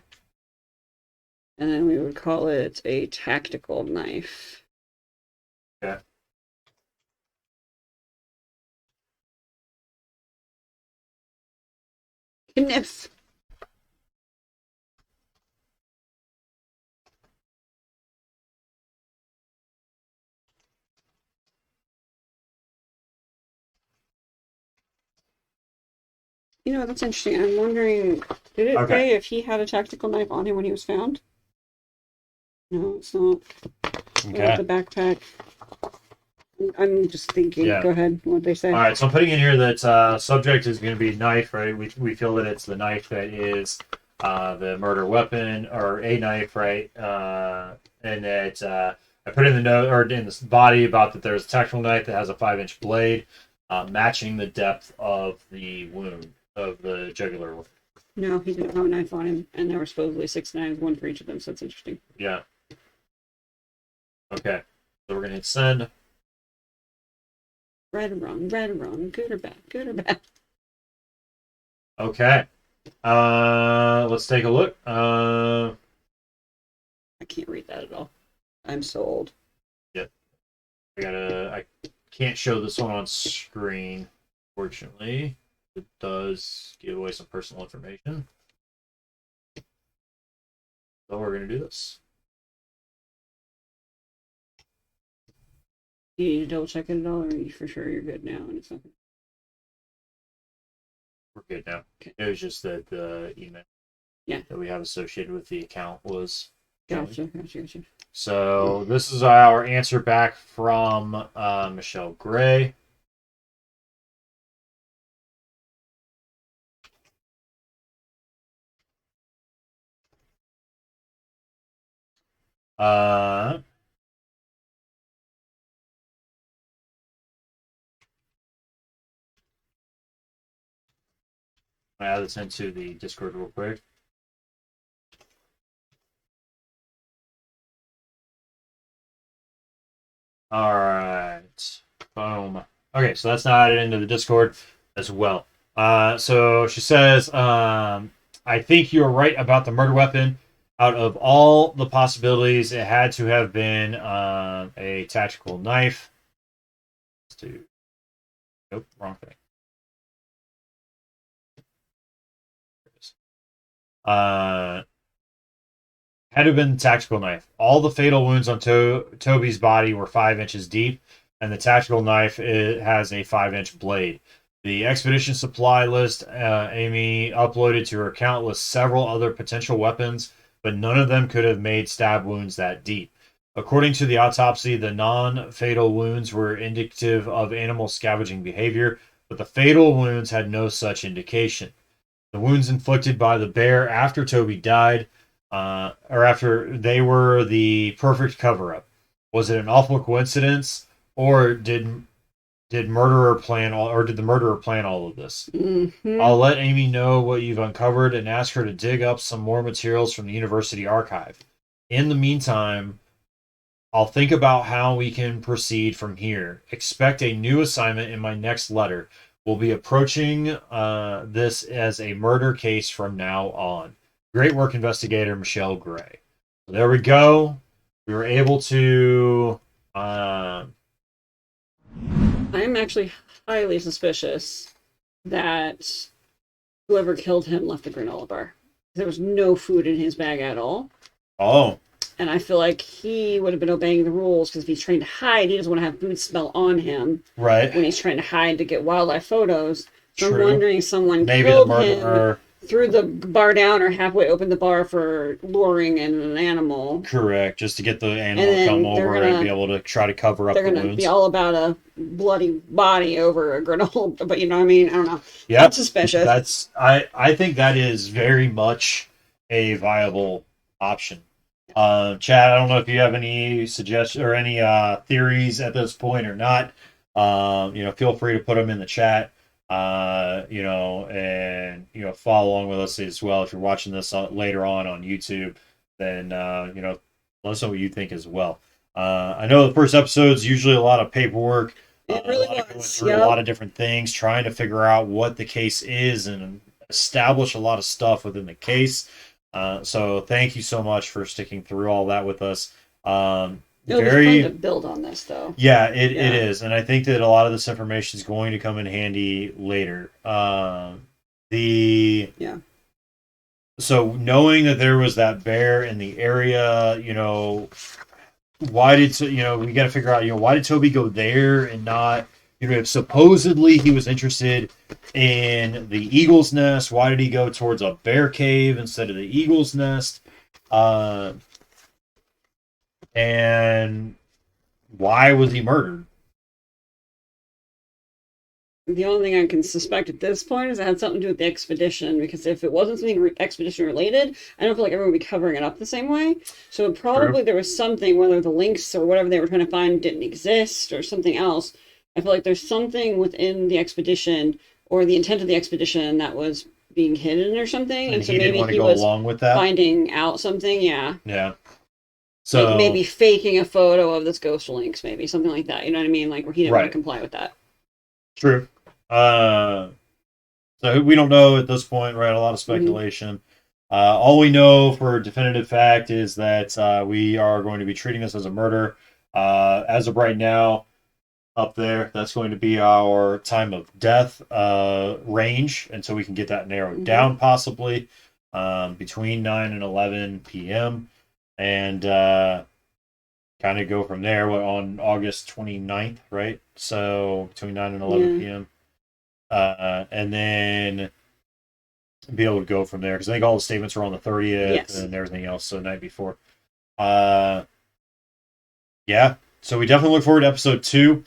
Speaker 2: And then we would call it a tactical knife.
Speaker 1: Okay.
Speaker 2: Kniff. You know, that's interesting. I'm wondering, did it
Speaker 1: Okay.
Speaker 2: say if he had a tactical knife on him when he was found? No, it's not. What about
Speaker 1: Okay.
Speaker 2: the backpack? I'm just thinking.
Speaker 1: Yeah.
Speaker 2: Go ahead. What'd they say?
Speaker 1: All right. So I'm putting in here that subject is going to be knife, right? We feel that it's the knife that is the murder weapon or a knife, right? And that I put in the note or in the body about that there's a tactical knife that has a 5-inch blade, matching the depth of the wound of the jugular wound.
Speaker 2: No, he didn't have a knife on him, and there were supposedly 6 knives, one for each of them. So that's interesting.
Speaker 1: Yeah. Okay. So we're gonna hit send.
Speaker 2: Right or wrong, right or wrong, good or bad, good or bad.
Speaker 1: Okay. Let's take a look.
Speaker 2: I can't read that at all. I'm so old.
Speaker 1: Yep. I can't show this one on screen, fortunately. It does give away some personal information. So we're gonna do this.
Speaker 2: Do you need to double check it at all, or are you for sure you're good now? And it's not.
Speaker 1: We're good now.
Speaker 2: Okay.
Speaker 1: It was just that the email that we have associated with the account was
Speaker 2: Gotcha.
Speaker 1: So this is our answer back from Michelle Gray. Uh, I add this into the Discord real quick. All right. Boom. Okay, so that's now added into the Discord as well. So she says, I think you're right about the murder weapon. Out of all the possibilities, it had to have been a tactical knife. Let's do. Nope, wrong thing. Uh, Had to have been the tactical knife. All the fatal wounds on Toby's body were 5 inches deep, and the tactical knife has a 5-inch blade. The expedition supply list Amy uploaded to her account lists several other potential weapons, but none of them could have made stab wounds that deep. According to the autopsy, the non fatal wounds were indicative of animal scavenging behavior, but the fatal wounds had no such indication. The wounds inflicted by the bear after Toby died or after they were the perfect cover up. Was it an awful coincidence, or did the murderer plan all of this?
Speaker 2: Mm-hmm.
Speaker 1: I'll let Amy know what you've uncovered and ask her to dig up some more materials from the university archive. In the meantime, I'll think about how we can proceed from here. Expect a new assignment in my next letter. We'll be approaching this as a murder case from now on. Great work, investigator Michelle Gray. So there we go. We were able to.
Speaker 2: I'm actually highly suspicious that whoever killed him left the granola bar. There was no food in his bag at all.
Speaker 1: Oh.
Speaker 2: And I feel like he would have been obeying the rules because if he's trying to hide, he doesn't want to have food smell on him.
Speaker 1: Right.
Speaker 2: When he's trying to hide to get wildlife photos. So
Speaker 1: True.
Speaker 2: I'm wondering someone
Speaker 1: Maybe
Speaker 2: killed
Speaker 1: the murderer.
Speaker 2: him, threw the bar down, or halfway opened the bar for luring in an animal.
Speaker 1: Correct. Just to get the animal to come over and be able to try to cover up the wounds.
Speaker 2: They're going to be all about a bloody body over a granola, but you know what I mean? I don't know.
Speaker 1: Yeah.
Speaker 2: That's suspicious.
Speaker 1: I think that is very much a viable option. Chad, I don't know if you have any suggestions or any theories at this point or not. Feel free to put them in the chat. And follow along with us as well. If you're watching this later on YouTube, then Let us know what you think as well. I know the first episode's usually a lot of paperwork,
Speaker 2: It
Speaker 1: a
Speaker 2: really
Speaker 1: lot of going
Speaker 2: was.
Speaker 1: through a lot of different things, trying to figure out what the case is and establish a lot of stuff within the case. So thank you so much for sticking through all that with us.
Speaker 2: It'll be fun to
Speaker 1: Very,
Speaker 2: build on this, though.
Speaker 1: yeah, it
Speaker 2: Yeah.
Speaker 1: is, and I think that a lot of this information is going to come in handy later. The
Speaker 2: Yeah.
Speaker 1: So knowing that there was that bear in the area, why did we got to figure out why did Toby go there and not if supposedly he was interested in the eagle's nest, why did he go towards a bear cave instead of the eagle's nest, uh, and why was he murdered?
Speaker 2: The only thing I can suspect at this point is it had something to do with the expedition, because if it wasn't something expedition related, I don't feel like everyone would be covering it up the same way. So
Speaker 1: True.
Speaker 2: probably there was something, whether the links or whatever they were trying to find didn't exist or something else. I feel like there's something within the expedition or the intent of the expedition that was being hidden or something,
Speaker 1: And
Speaker 2: and so
Speaker 1: he didn't
Speaker 2: maybe
Speaker 1: want to
Speaker 2: he
Speaker 1: go
Speaker 2: was
Speaker 1: along with that.
Speaker 2: finding out something. Yeah,
Speaker 1: Yeah.
Speaker 2: like
Speaker 1: So
Speaker 2: maybe faking a photo of this ghost links, maybe something like that. You know what I mean? Like where he didn't want to
Speaker 1: right.
Speaker 2: comply with that.
Speaker 1: True. So we don't know at this point, right? A lot of
Speaker 2: Mm-hmm.
Speaker 1: speculation. All we know for definitive fact is that we are going to be treating this as a murder. As of right now, up there, that's going to be our time of death range until we can get that narrowed
Speaker 2: Mm-hmm.
Speaker 1: down, possibly between 9 and 11 p.m. And kind of go from there on August 29th, right? So between 9 and 11
Speaker 2: Yeah.
Speaker 1: p.m. And then be able to go from there because I think all the statements were on the 30th
Speaker 2: Yes.
Speaker 1: and everything else, so the night before. Uh, yeah, so we definitely look forward to episode 2.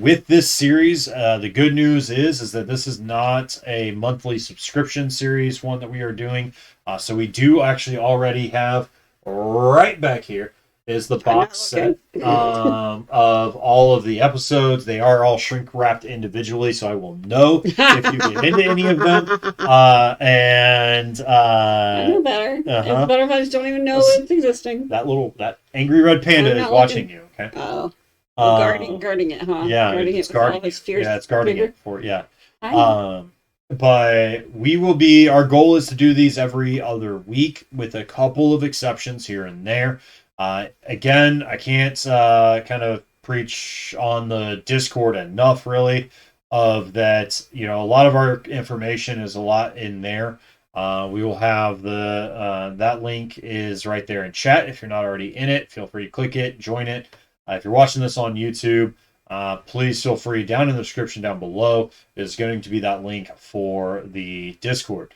Speaker 1: With this series, the good news is that this is not a monthly subscription series one that we are doing. So we do actually already have right back here is the
Speaker 2: I'm not
Speaker 1: box set
Speaker 2: looking.
Speaker 1: of all of the episodes. They are all shrink wrapped individually, so I will know if you get into any of them.
Speaker 2: I know better. It's
Speaker 1: Uh-huh.
Speaker 2: butterflies don't even know it's existing.
Speaker 1: That angry red panda
Speaker 2: I'm
Speaker 1: is
Speaker 2: not
Speaker 1: watching
Speaker 2: looking.
Speaker 1: you. Okay.
Speaker 2: Oh, well,
Speaker 1: Uh,
Speaker 2: guarding it, huh?
Speaker 1: yeah,
Speaker 2: Guarding
Speaker 1: it's
Speaker 2: it with all
Speaker 1: guarding
Speaker 2: his
Speaker 1: it.
Speaker 2: fierce
Speaker 1: Yeah, it's guarding
Speaker 2: vigor.
Speaker 1: it for yeah.
Speaker 2: I know.
Speaker 1: But we will be. Our goal is to do these every other week, with a couple of exceptions here and there. Again, I can't kind of preach on the Discord enough, really, of that. A lot of our information is a lot in there. We will have that link is right there in chat. If you're not already in it, feel free to click it, join it. If you're watching this on YouTube, please feel free down in the description down below is going to be that link for the Discord.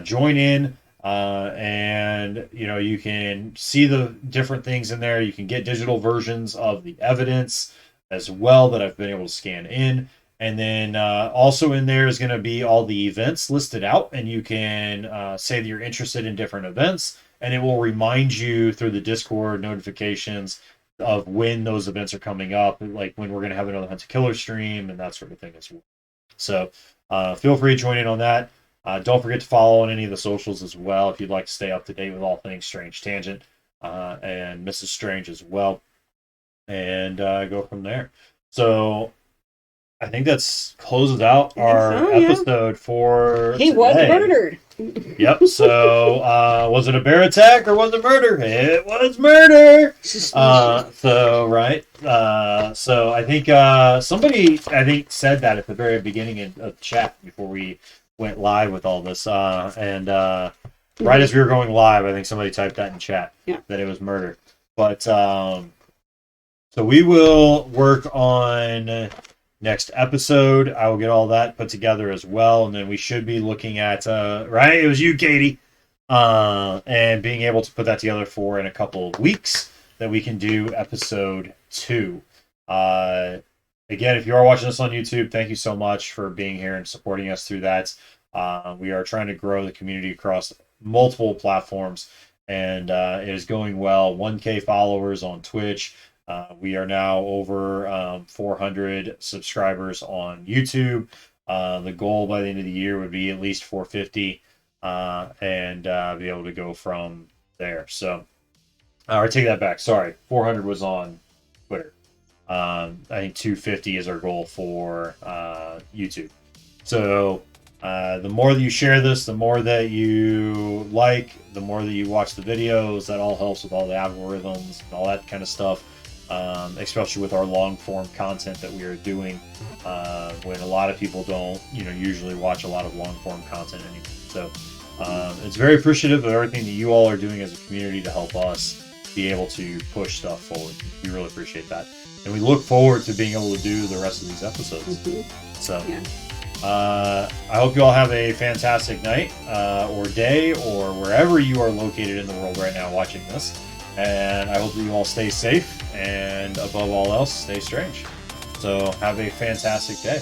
Speaker 1: Join in, and you can see the different things in there. You can get digital versions of the evidence as well that I've been able to scan in. And then also in there is going to be all the events listed out, and you can say that you're interested in different events, and it will remind you through the Discord notifications of when those events are coming up, like when we're going to have another Hunt a Killer stream and that sort of thing as well. So feel free to join in on that. Don't forget to follow on any of the socials as well if you'd like to stay up to date with all things Strange Tangent and Mrs. Strange as well, and go from there. So I think that's closes out
Speaker 2: I think
Speaker 1: our
Speaker 2: so, yeah.
Speaker 1: episode for
Speaker 2: He was
Speaker 1: today.
Speaker 2: murdered.
Speaker 1: Yep. So, was it a bear attack or was it murder? It was murder. So right. So I think somebody said that at the very beginning of chat before we went live with all this. And right as we were going live, I think somebody typed that in chat that it was murder. But so we will work on next episode. I will get all that put together as well, and then we should be looking at right. It was you, Katie, and being able to put that together for in a couple of weeks that we can do episode 2. Again, if you are watching this on YouTube, thank you so much for being here and supporting us through that. We are trying to grow the community across multiple platforms, and it is going well. 1K followers on Twitch. We are now over 400 subscribers on YouTube. The goal by the end of the year would be at least 450, and be able to go from there. So Or take that back. Sorry, 400 was on Twitter. I think 250 is our goal for YouTube. So the more that you share this, the more that you like, the more that you watch the videos, that all helps with all the algorithms and all that kind of stuff. Especially with our long form content that we are doing, when a lot of people don't, usually watch a lot of long form content anymore. So it's very appreciative of everything that you all are doing as a community to help us be able to push stuff forward. We really appreciate that, and we look forward to being able to do the rest of these episodes.
Speaker 2: Mm-hmm.
Speaker 1: So.
Speaker 2: Yeah.
Speaker 1: I hope you all have a fantastic night or day or wherever you are located in the world right now watching this. And I hope that you all stay safe and above all else, stay strange. So have a fantastic day.